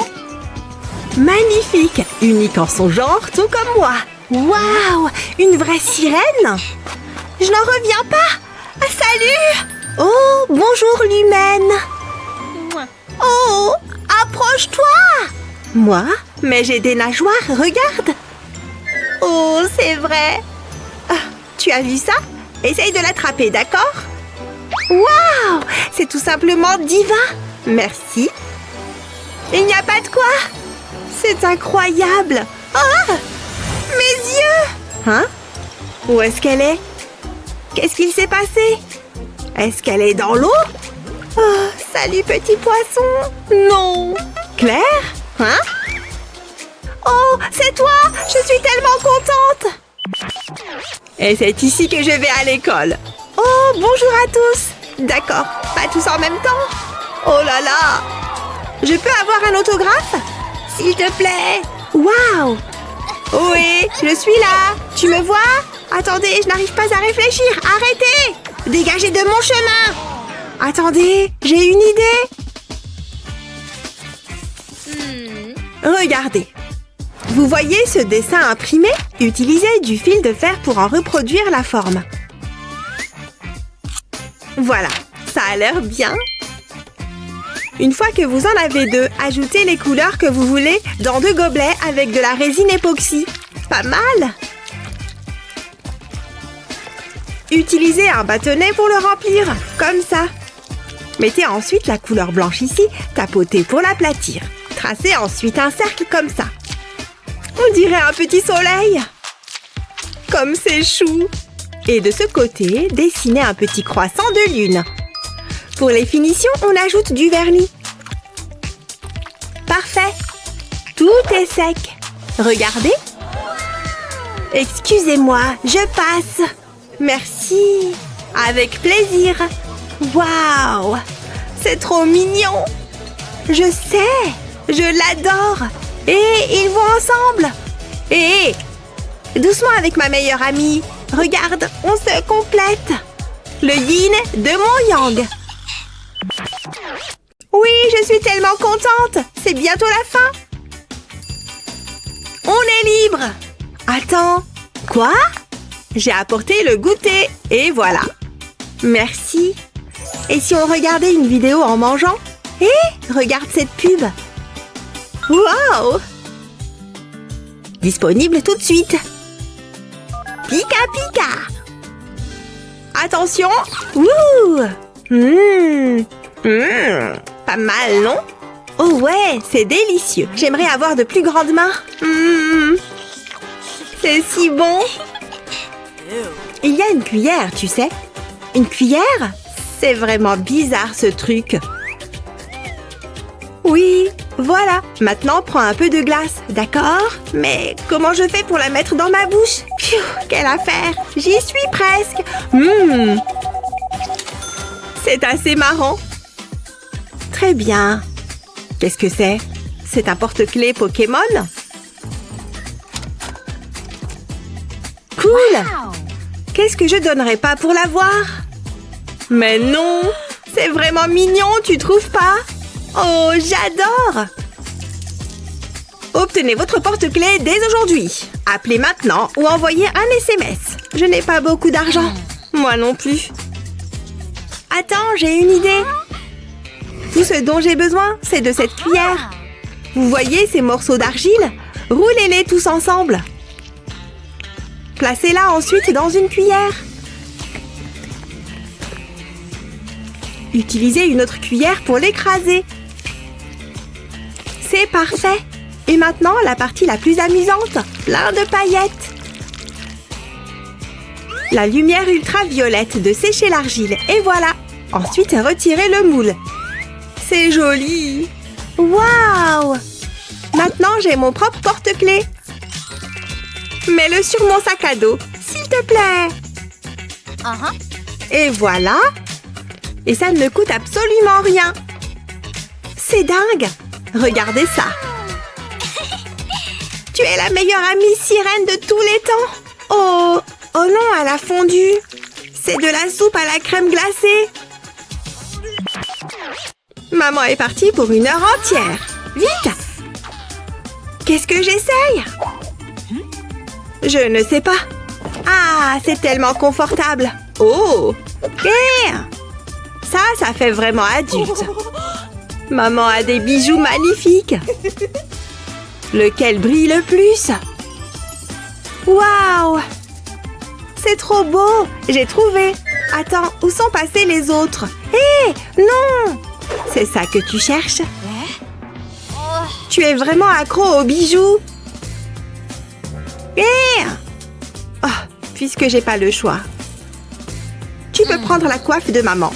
Magnifique, unique en son genre, tout comme moi. Waouh, une vraie sirène! Je n'en reviens pas! Salut! Oh, bonjour l'humaine! Oh, approche-toi! Moi? Mais j'ai des nageoires, regarde! Oh, c'est vrai! Ah, tu as vu ça? Essaye de l'attraper, d'accord? Waouh! C'est tout simplement divin! Merci! Il n'y a pas de quoi! C'est incroyable! Oh! Mes yeux! Hein? Où est-ce qu'elle est? Qu'est-ce qu'il s'est passé? Est-ce qu'elle est dans l'eau? Oh, salut petit poisson! Non! Claire? Hein? Oh, c'est toi! Je suis tellement contente! Et c'est ici que je vais à l'école. Oh, bonjour à tous! D'accord, pas tous en même temps? Oh là là! Je peux avoir un autographe? S'il te plaît! Waouh! Oui, je suis là! Tu me vois? Attendez, je n'arrive pas à réfléchir! Arrêtez! Dégagez de mon chemin! Attendez, j'ai une idée! Regardez! Vous voyez ce dessin imprimé? Utilisez du fil de fer pour en reproduire la forme. Voilà, ça a l'air bien. Une fois que vous en avez 2, ajoutez les couleurs que vous voulez dans 2 gobelets avec de la résine époxy. Pas mal! Utilisez un bâtonnet pour le remplir, comme ça. Mettez ensuite la couleur blanche ici, tapotez pour l'aplatir. Tracez ensuite un cercle comme ça. On dirait un petit soleil. Comme c'est chou. Et de ce côté, dessinez un petit croissant de lune. Pour les finitions, on ajoute du vernis. Parfait. Tout est sec. Regardez. Excusez-moi, je passe. Merci. Avec plaisir. Waouh. C'est trop mignon. Je sais. Je l'adore. Et ils vont ensemble. Et doucement avec ma meilleure amie. Regarde, on se complète. Le yin de mon yang. Oui, je suis tellement contente. C'est bientôt la fin. On est libre. Attends, quoi? J'ai apporté le goûter. Et voilà. Merci. Et si on regardait une vidéo en mangeant? Regarde cette pub. Wow! Disponible tout de suite. Pika pika. Attention. Wouh! Pas mal, non? Oh ouais, c'est délicieux. J'aimerais avoir de plus grandes mains. C'est si bon. Il y a une cuillère, tu sais. Une cuillère? C'est vraiment bizarre ce truc. Oui, voilà. Maintenant, prends un peu de glace, d'accord? Mais comment je fais pour la mettre dans ma bouche? Pfiou, quelle affaire! J'y suis presque. C'est assez marrant. Très bien. Qu'est-ce que c'est? C'est un porte-clés Pokémon? Cool! Qu'est-ce que je donnerais pas pour l'avoir? Mais non! C'est vraiment mignon, tu trouves pas? Oh, j'adore! Obtenez votre porte-clés dès aujourd'hui. Appelez maintenant ou envoyez un SMS. Je n'ai pas beaucoup d'argent. Moi non plus. Attends, j'ai une idée. Tout ce dont j'ai besoin, c'est de cette cuillère. Vous voyez ces morceaux d'argile? Roulez-les tous ensemble. Placez-la ensuite dans une cuillère. Utilisez une autre cuillère pour l'écraser. C'est parfait. Et maintenant, la partie la plus amusante, plein de paillettes. La lumière ultraviolette de sécher l'argile, et voilà. Ensuite, retirez le moule. C'est joli. Waouh! Maintenant, j'ai mon propre porte-clés. Mets-le sur mon sac à dos, s'il te plaît. Et voilà. Et ça ne coûte absolument rien. C'est dingue. Regardez ça. Tu es la meilleure amie sirène de tous les temps. Oh non, elle a fondu. C'est de la soupe à la crème glacée. Maman est partie pour 1 heure entière. Vite! Qu'est-ce que j'essaye? Je ne sais pas. Ah, c'est tellement confortable. Oh! Ça fait vraiment adulte. Maman a des bijoux magnifiques. Lequel brille le plus? Waouh! C'est trop beau! J'ai trouvé. Attends, où sont passés les autres? Hé! Non! C'est ça que tu cherches? Tu es vraiment accro aux bijoux? Oh, puisque j'ai pas le choix. Tu peux prendre la coiffe de maman.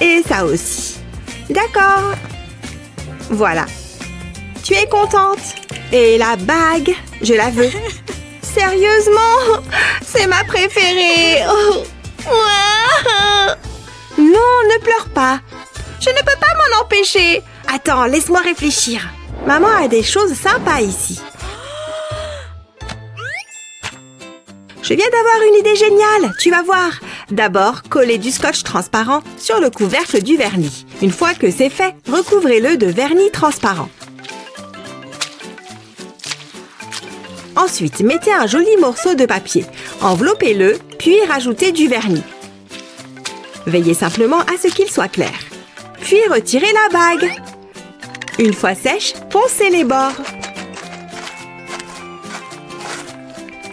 Et ça aussi. D'accord. Voilà. Tu es contente? Et la bague, je la veux. Sérieusement? C'est ma préférée. Oh. Non, ne pleure pas. Je ne peux pas m'en empêcher. Attends, laisse-moi réfléchir. Maman a des choses sympas ici. Je viens d'avoir une idée géniale, tu vas voir. D'abord, collez du scotch transparent sur le couvercle du vernis. Une fois que c'est fait, recouvrez-le de vernis transparent. Ensuite, mettez un joli morceau de papier. Enveloppez-le, puis rajoutez du vernis. Veillez simplement à ce qu'il soit clair. Puis retirez la bague. Une fois sèche, poncez les bords.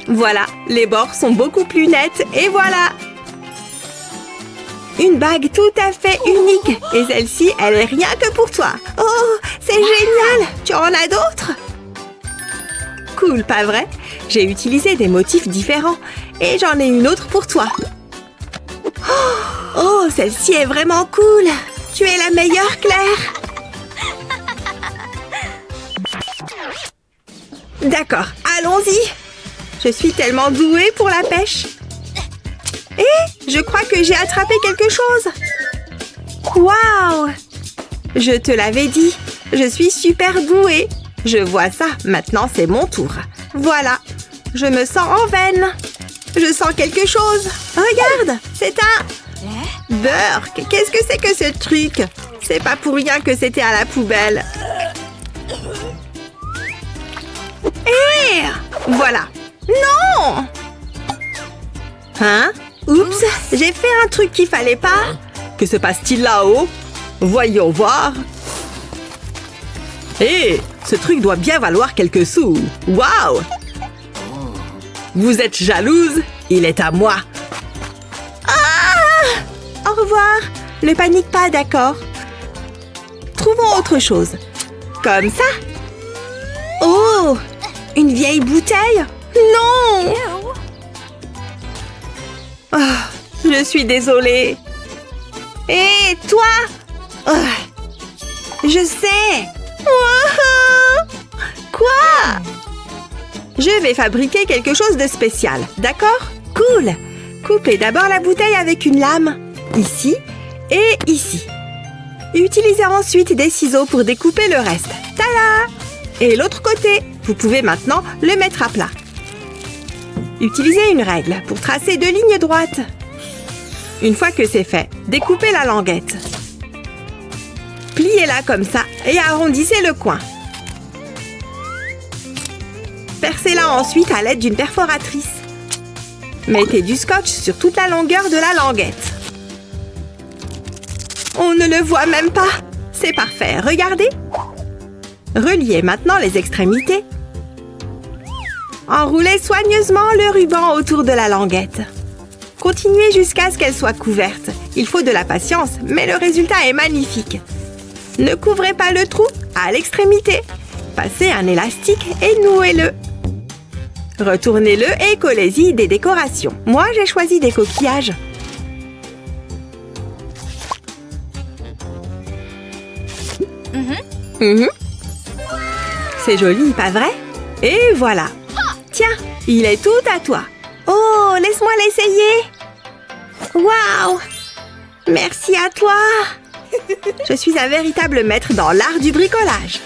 Voilà, les bords sont beaucoup plus nets et voilà! Une bague tout à fait unique et celle-ci, elle est rien que pour toi. Oh, c'est génial! Tu en as d'autres? Cool, pas vrai? J'ai utilisé des motifs différents et j'en ai une autre pour toi. Oh, celle-ci est vraiment cool! Tu es la meilleure, Claire! D'accord, allons-y! Je suis tellement douée pour la pêche. Et je crois que j'ai attrapé quelque chose. Waouh! Je te l'avais dit, je suis super douée. Je vois ça, maintenant c'est mon tour. Voilà, je me sens en veine. Je sens quelque chose. Regarde, c'est un... Burk, qu'est-ce que c'est que ce truc? C'est pas pour rien que c'était à la poubelle. Et voilà. Non! Hein? Oups, j'ai fait un truc qu'il fallait pas. Que se passe-t-il là-haut? Voyons voir. Hé, ce truc doit bien valoir quelques sous. Waouh! Vous êtes jalouse? Il est à moi. Ah! Au revoir. Ne panique pas, d'accord? Trouvons autre chose. Comme ça. Oh! Une vieille bouteille? Non! Oh, je suis désolée. Et toi? Oh, je sais. Oh, quoi? Je vais fabriquer quelque chose de spécial, d'accord? Cool. Coupez d'abord la bouteille avec une lame. Ici et ici. Utilisez ensuite des ciseaux pour découper le reste. Tada! Et l'autre côté, vous pouvez maintenant le mettre à plat. Utilisez une règle pour tracer 2 lignes droites. Une fois que c'est fait, découpez la languette. Pliez-la comme ça et arrondissez le coin.
Percez-la ensuite à l'aide d'une perforatrice. Mettez du scotch sur toute la longueur de la languette. On ne le voit même pas. C'est parfait, regardez. Reliez maintenant les extrémités. Enroulez soigneusement le ruban autour de la languette. Continuez jusqu'à ce qu'elle soit couverte. Il faut de la patience, mais le résultat est magnifique. Ne couvrez pas le trou à l'extrémité. Passez un élastique et nouez-le. Retournez-le et collez-y des décorations. Moi, j'ai choisi des coquillages. C'est joli, pas vrai? Et voilà. Tiens, il est tout à toi. Oh, laisse-moi l'essayer. Waouh! Merci à toi. Je suis un véritable maître dans l'art du bricolage.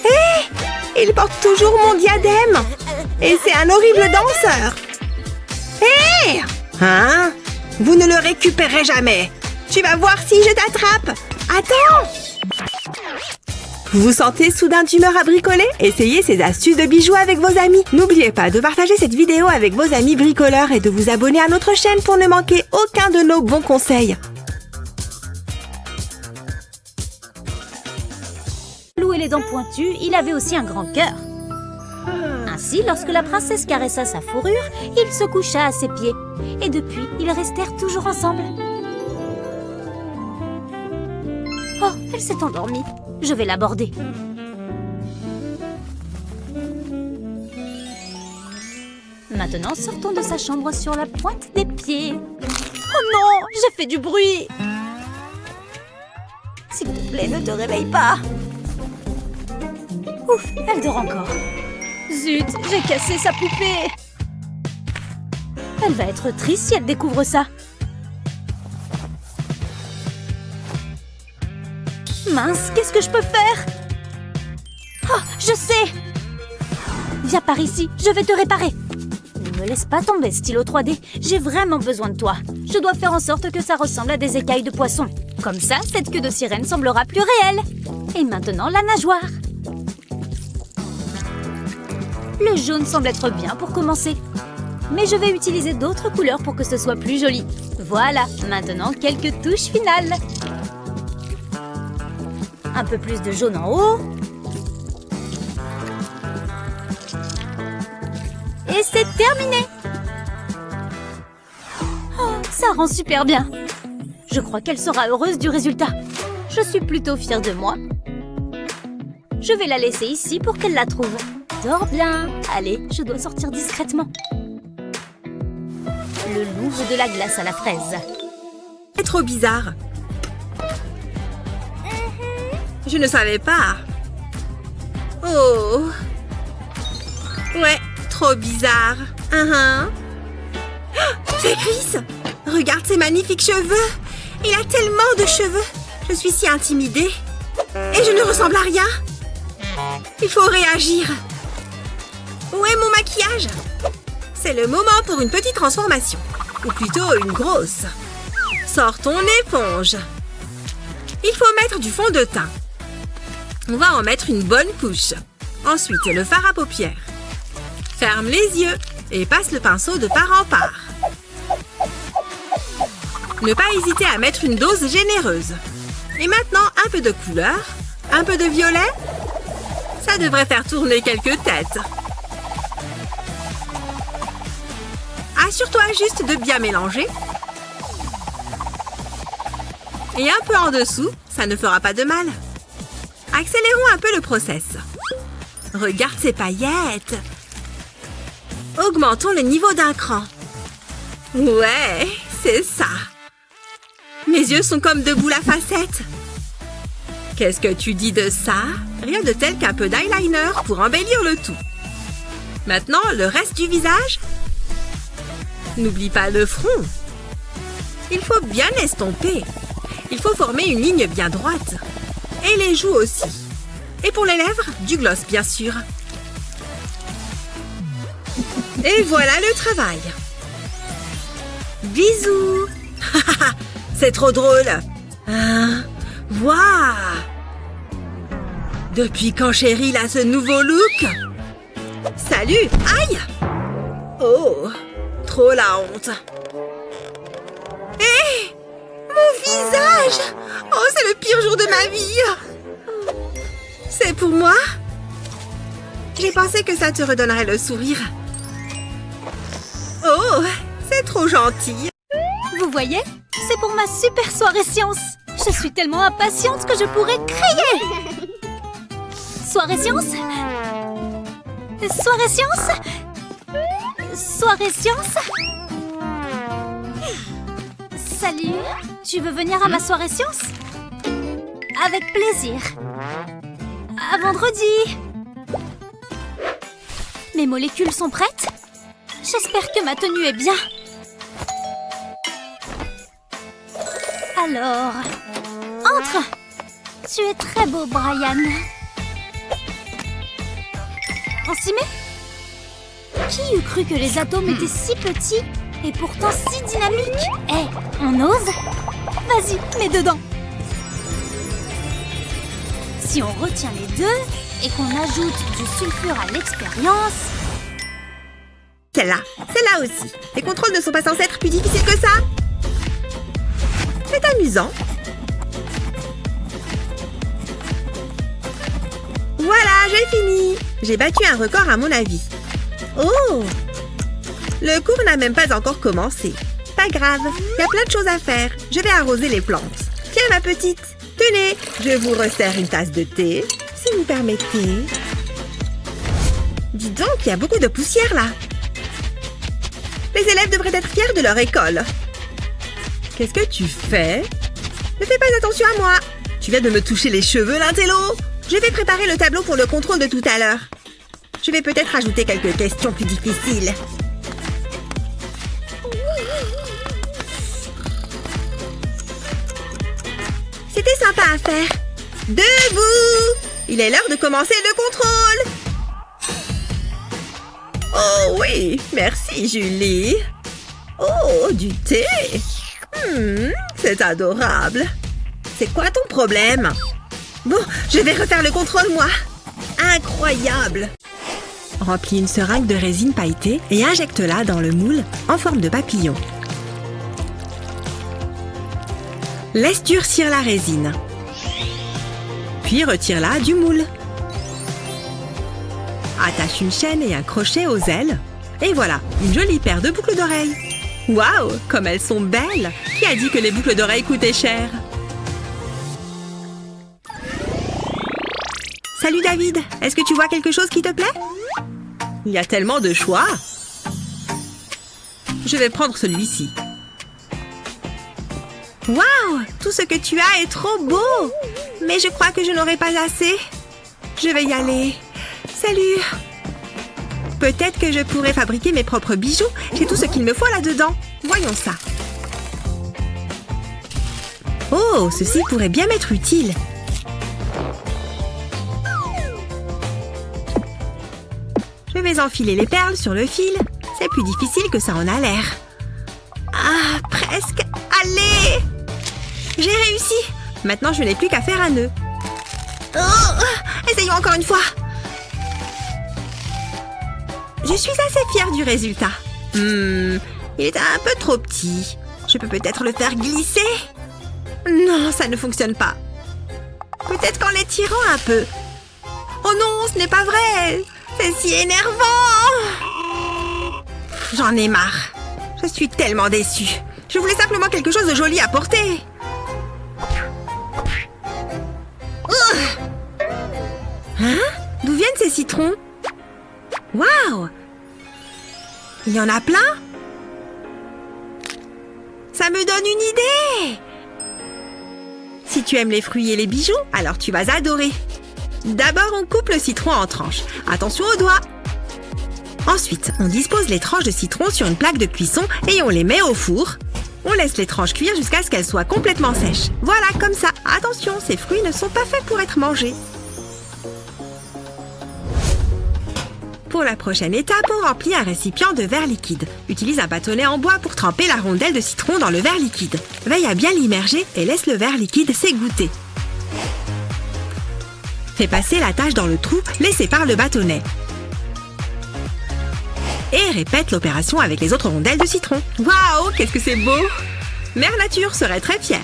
Hé! Il porte toujours mon diadème. Et c'est un horrible danseur. Hé! Hein? Vous ne le récupérez jamais. Tu vas voir si je t'attrape. Attends! Vous vous sentez soudain d'humeur à bricoler? Essayez ces astuces de bijoux avec vos amis. N'oubliez pas de partager cette vidéo avec vos amis bricoleurs et de vous abonner à notre chaîne pour ne manquer aucun de nos bons conseils.
Lou et les dents pointues, il avait aussi un grand cœur. Ainsi, lorsque la princesse caressa sa fourrure, il se coucha à ses pieds. Et depuis, ils restèrent toujours ensemble. Oh, elle s'est endormie. Je vais l'aborder. Maintenant, sortons de sa chambre sur la pointe des pieds. Oh non, j'ai fait du bruit. S'il te plaît, ne te réveille pas. Ouf, elle dort encore. Zut, j'ai cassé sa poupée. Elle va être triste si elle découvre ça. Mince, qu'est-ce que je peux faire? Oh, je sais! Viens par ici, je vais te réparer. Ne me laisse pas tomber, stylo 3D. J'ai vraiment besoin de toi. Je dois faire en sorte que ça ressemble à des écailles de poisson. Comme ça, cette queue de sirène semblera plus réelle. Et maintenant, la nageoire. Le jaune semble être bien pour commencer. Mais je vais utiliser d'autres couleurs pour que ce soit plus joli. Voilà, maintenant quelques touches finales. Un peu plus de jaune en haut. Et c'est terminé. Oh, ça rend super bien. Je crois qu'elle sera heureuse du résultat. Je suis plutôt fière de moi. Je vais la laisser ici pour qu'elle la trouve. Dors bien. Allez, je dois sortir discrètement. Le Louvre de la glace à la fraise.
C'est trop bizarre. Je ne savais pas. Oh. Ouais, trop bizarre. Oh, c'est Chris. Regarde ses magnifiques cheveux. Il a tellement de cheveux. Je suis si intimidée. Et je ne ressemble à rien. Il faut réagir. Où est mon maquillage? C'est le moment pour une petite transformation. Ou plutôt une grosse. Sors ton éponge. Il faut mettre du fond de teint. On va en mettre une bonne couche. Ensuite, le fard à paupières. Ferme les yeux et passe le pinceau de part en part. Ne pas hésiter à mettre une dose généreuse. Et maintenant, un peu de couleur, un peu de violet. Ça devrait faire tourner quelques têtes. Assure-toi juste de bien mélanger. Et un peu en dessous, ça ne fera pas de mal. Accélérons un peu le process. Regarde ces paillettes. Augmentons le niveau d'un cran. Ouais, c'est ça. Mes yeux sont comme deux boules à facettes. Qu'est-ce que tu dis de ça? Rien de tel qu'un peu d'eyeliner pour embellir le tout. Maintenant, le reste du visage. N'oublie pas le front. Il faut bien estomper. Il faut former une ligne bien droite. Et les joues aussi. Et pour les lèvres, du gloss bien sûr. Et voilà le travail. Bisous. C'est trop drôle. Waouh. Depuis quand Cheryl a ce nouveau look?
Salut! Aïe! Oh, trop la honte.
Hé! Mon visage! Oh, c'est le pire jour de ma vie! C'est pour moi? J'ai pensé que ça te redonnerait le sourire. Oh, c'est trop gentil.
Vous voyez? C'est pour ma super soirée science. Je suis tellement impatiente que je pourrais crier. Soirée science? Soirée science? Soirée science? Salut, tu veux venir à ma soirée science? Avec plaisir. À vendredi. Mes molécules sont prêtes? J'espère que ma tenue est bien. Alors, entre! Tu es très beau, Brian. On s'y met? Qui eût cru que les atomes étaient si petits et pourtant si dynamiques? Eh, on ose? Vas-y, mets dedans. Si on retient les deux et qu'on ajoute du sulfure à l'expérience...
Celle-là aussi. Les contrôles ne sont pas censés être plus difficiles que ça. C'est amusant. Voilà, j'ai fini. J'ai battu un record à mon avis. Oh! Le cours n'a même pas encore commencé. Pas grave, il y a plein de choses à faire. Je vais arroser les plantes. Tiens, ma petite. Tenez, je vous resserre une tasse de thé, si vous permettez. Dis donc, il y a beaucoup de poussière là. Les élèves devraient être fiers de leur école. Qu'est-ce que tu fais? Ne fais pas attention à moi. Tu viens de me toucher les cheveux, l'intello. Je vais préparer le tableau pour le contrôle de tout à l'heure. Je vais peut-être ajouter quelques questions plus difficiles. C'était sympa à faire. Debout! Il est l'heure de commencer le contrôle. Oh oui, merci Julie. Oh, du thé. C'est adorable. C'est quoi ton problème? Bon, je vais refaire le contrôle, moi. Incroyable. Remplis une seringue de résine pailletée et injecte-la dans le moule en forme de papillon. Laisse durcir la résine. Puis retire-la du moule. Attache une chaîne et un crochet aux ailes. Et voilà, une jolie paire de boucles d'oreilles. Waouh, comme elles sont belles! Qui a dit que les boucles d'oreilles coûtaient cher? Salut David, est-ce que tu vois quelque chose qui te plaît? Il y a tellement de choix. Je vais prendre celui-ci. Waouh, tout ce que tu as est trop beau! Mais je crois que je n'aurai pas assez. Je vais y aller. Salut! Peut-être que je pourrais fabriquer mes propres bijoux. J'ai tout ce qu'il me faut là-dedans. Voyons ça. Oh, ceci pourrait bien m'être utile. Je vais enfiler les perles sur le fil. C'est plus difficile que ça en a l'air. Ah, presque. Allez! J'ai réussi. Maintenant, je n'ai plus qu'à faire un nœud. Oh, essayons encore une fois. Je suis assez fière du résultat. Il est un peu trop petit. Je peux peut-être le faire glisser? Non, ça ne fonctionne pas. Peut-être qu'en l'étirant un peu. Oh non, ce n'est pas vrai. C'est si énervant. J'en ai marre. Je suis tellement déçue. Je voulais simplement quelque chose de joli à porter. Hein? D'où viennent ces citrons? Waouh! Il y en a plein? Ça me donne une idée! Si tu aimes les fruits et les bijoux, alors tu vas adorer. D'abord, on coupe le citron en tranches. Attention aux doigts! Ensuite, on dispose les tranches de citron sur une plaque de cuisson et on les met au four. On laisse les tranches cuire jusqu'à ce qu'elles soient complètement sèches. Voilà, comme ça. Attention, ces fruits ne sont pas faits pour être mangés. Pour la prochaine étape, on remplit un récipient de verre liquide. Utilise un bâtonnet en bois pour tremper la rondelle de citron dans le verre liquide. Veille à bien l'immerger et laisse le verre liquide s'égoutter. Fais passer la tâche dans le trou laissé par le bâtonnet.
Et répète l'opération avec les autres rondelles de citron. Waouh, qu'est-ce que c'est beau! Mère Nature serait très fière.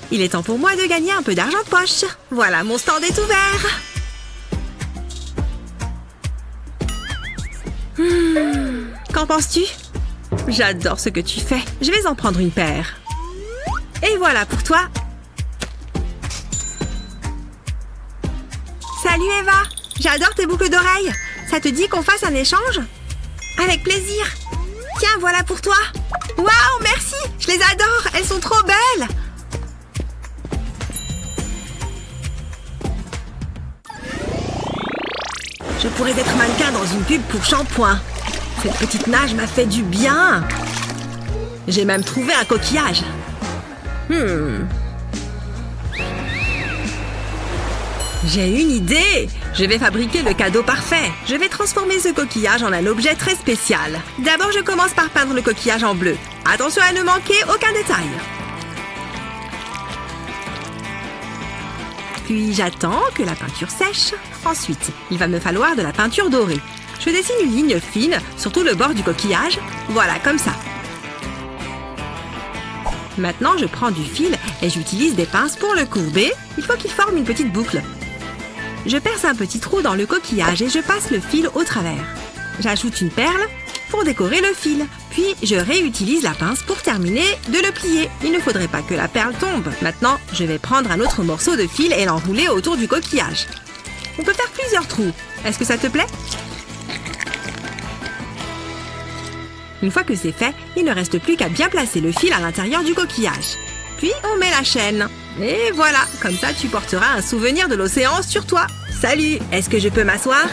Il est temps pour moi de gagner un peu d'argent de poche. Voilà, mon stand est ouvert. Qu'en penses-tu? J'adore ce que tu fais. Je vais en prendre une paire. Et voilà pour toi. Salut Eva. J'adore tes boucles d'oreilles. Ça te dit qu'on fasse un échange? Avec plaisir. Tiens, voilà pour toi. Waouh, merci. Je les adore. Elles sont trop belles. Je pourrais être mannequin dans une pub pour shampoing. Cette petite nage m'a fait du bien. J'ai même trouvé un coquillage. J'ai une idée. Je vais fabriquer le cadeau parfait. Je vais transformer ce coquillage en un objet très spécial. D'abord, je commence par peindre le coquillage en bleu. Attention à ne manquer aucun détail. Puis j'attends que la peinture sèche. Ensuite, il va me falloir de la peinture dorée. Je dessine une ligne fine sur tout le bord du coquillage. Voilà, comme ça. Maintenant, je prends du fil et j'utilise des pinces pour le courber. Il faut qu'il forme une petite boucle. Je perce un petit trou dans le coquillage et je passe le fil au travers. J'ajoute une perle pour décorer le fil. Puis, je réutilise la pince pour terminer de le plier. Il ne faudrait pas que la perle tombe. Maintenant, je vais prendre un autre morceau de fil et l'enrouler autour du coquillage. On peut faire plusieurs trous. Est-ce que ça te plaît? Une fois que c'est fait, il ne reste plus qu'à bien placer le fil à l'intérieur du coquillage. Puis, on met la chaîne. Et voilà, comme ça, tu porteras un souvenir de l'océan sur toi. Salut, est-ce que je peux m'asseoir?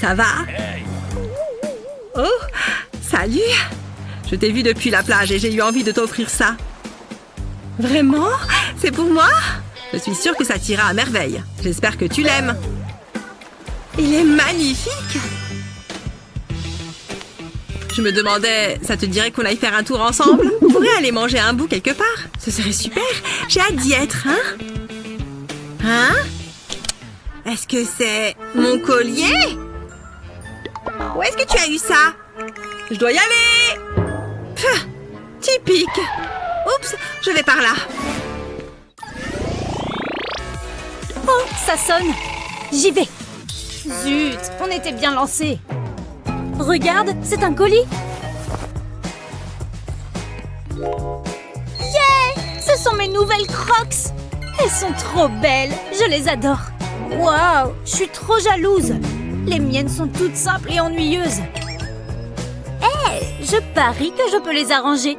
Ça va? Oh, salut! Je t'ai vu depuis la plage et j'ai eu envie de t'offrir ça. Vraiment? C'est pour moi? Je suis sûre que ça t'ira à merveille. J'espère que tu l'aimes. Il est magnifique! Je me demandais, ça te dirait qu'on aille faire un tour ensemble? On pourrait aller manger un bout quelque part. Ce serait super. J'ai hâte d'y être, hein? Hein? Est-ce que c'est mon collier? Où est-ce que tu as eu ça? Je dois y aller! Pff, typique! Oups, je vais par là.
Oh, ça sonne. J'y vais. Zut, on était bien lancés. Regarde, c'est un colis. Yeah! Ce sont mes nouvelles Crocs. Elles sont trop belles. Je les adore. Waouh, je suis trop jalouse. Les miennes sont toutes simples et ennuyeuses. Je parie que je peux les arranger.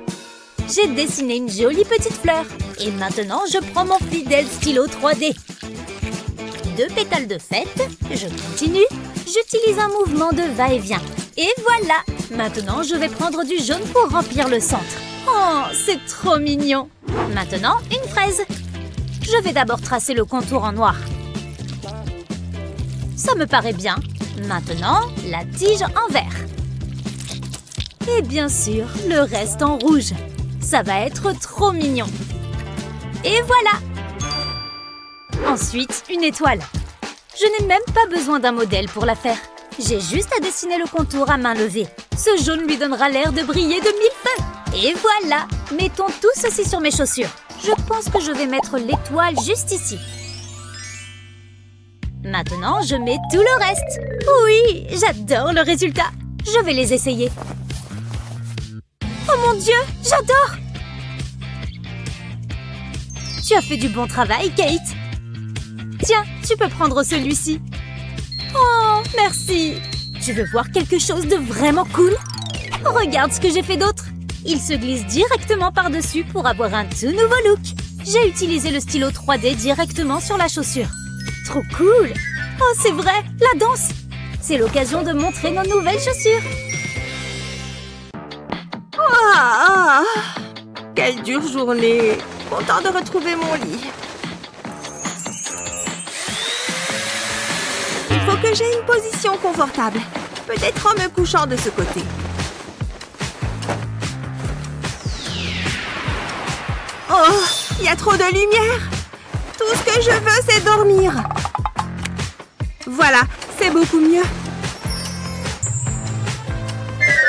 J'ai dessiné une jolie petite fleur. Et maintenant, je prends mon fidèle stylo 3D. 2 pétales de fête. Je continue. J'utilise un mouvement de va-et-vient. Et voilà! Maintenant, je vais prendre du jaune pour remplir le centre. Oh, c'est trop mignon! Maintenant, une fraise. Je vais d'abord tracer le contour en noir. Ça me paraît bien. Maintenant, la tige en vert. Et bien sûr, le reste en rouge. Ça va être trop mignon. Et voilà! Ensuite, une étoile. Je n'ai même pas besoin d'un modèle pour la faire. J'ai juste à dessiner le contour à main levée. Ce jaune lui donnera l'air de briller de 1000 feux. Et voilà! Mettons tout ceci sur mes chaussures. Je pense que je vais mettre l'étoile juste ici. Maintenant, je mets tout le reste. Oui, j'adore le résultat. Je vais les essayer. Oh mon Dieu, j'adore! Tu as fait du bon travail, Kate. Tiens, tu peux prendre celui-ci. Oh, merci. Tu veux voir quelque chose de vraiment cool? Regarde ce que j'ai fait d'autre. Il se glisse directement par-dessus pour avoir un tout nouveau look. J'ai utilisé le stylo 3D directement sur la chaussure. Trop cool! Oh, c'est vrai, la danse! C'est l'occasion de montrer nos nouvelles chaussures.
Ah, quelle dure journée! Content de retrouver mon lit. Il faut que j'aie une position confortable. Peut-être en me couchant de ce côté. Oh, il y a trop de lumière. Tout ce que je veux, c'est dormir. Voilà, c'est beaucoup mieux.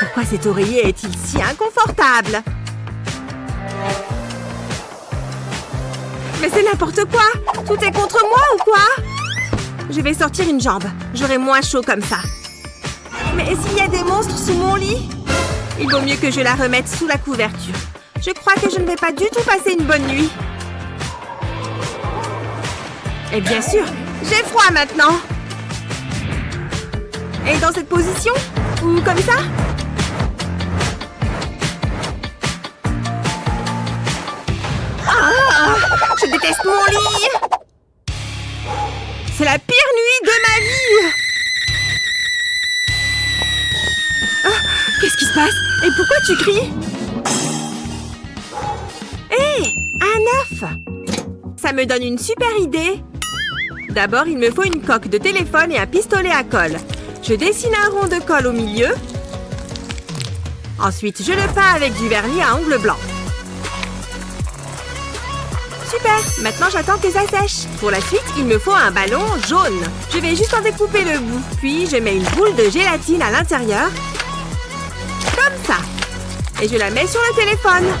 Pourquoi cet oreiller est-il si inconfortable? Mais c'est n'importe quoi! Tout est contre moi ou quoi? Je vais sortir une jambe. J'aurai moins chaud comme ça. Mais s'il y a des monstres sous mon lit? Il vaut mieux que je la remette sous la couverture. Je crois que je ne vais pas du tout passer une bonne nuit. Et bien sûr, j'ai froid maintenant. Et dans cette position? Ou comme ça? Ah! Je déteste mon lit! C'est la pire nuit de ma vie! Ah, qu'est-ce qui se passe? Et pourquoi tu cries? Hé! Un œuf! Ça me donne une super idée! D'abord, il me faut une coque de téléphone et un pistolet à colle. Je dessine un rond de colle au milieu. Ensuite, je le peins avec du vernis à ongles blancs. Super! Maintenant, j'attends que ça sèche. Pour la suite, il me faut un ballon jaune. Je vais juste en découper le bout. Puis, je mets une boule de gélatine à l'intérieur. Comme ça. Et je la mets sur le téléphone.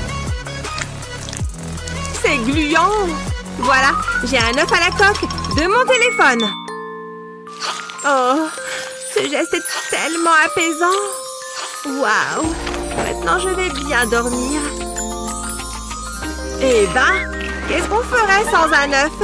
C'est gluant! Voilà, j'ai un œuf à la coque de mon téléphone. Oh, ce geste est tellement apaisant. Waouh! Maintenant, je vais bien dormir. Eh ben, qu'est-ce qu'on ferait sans un œuf?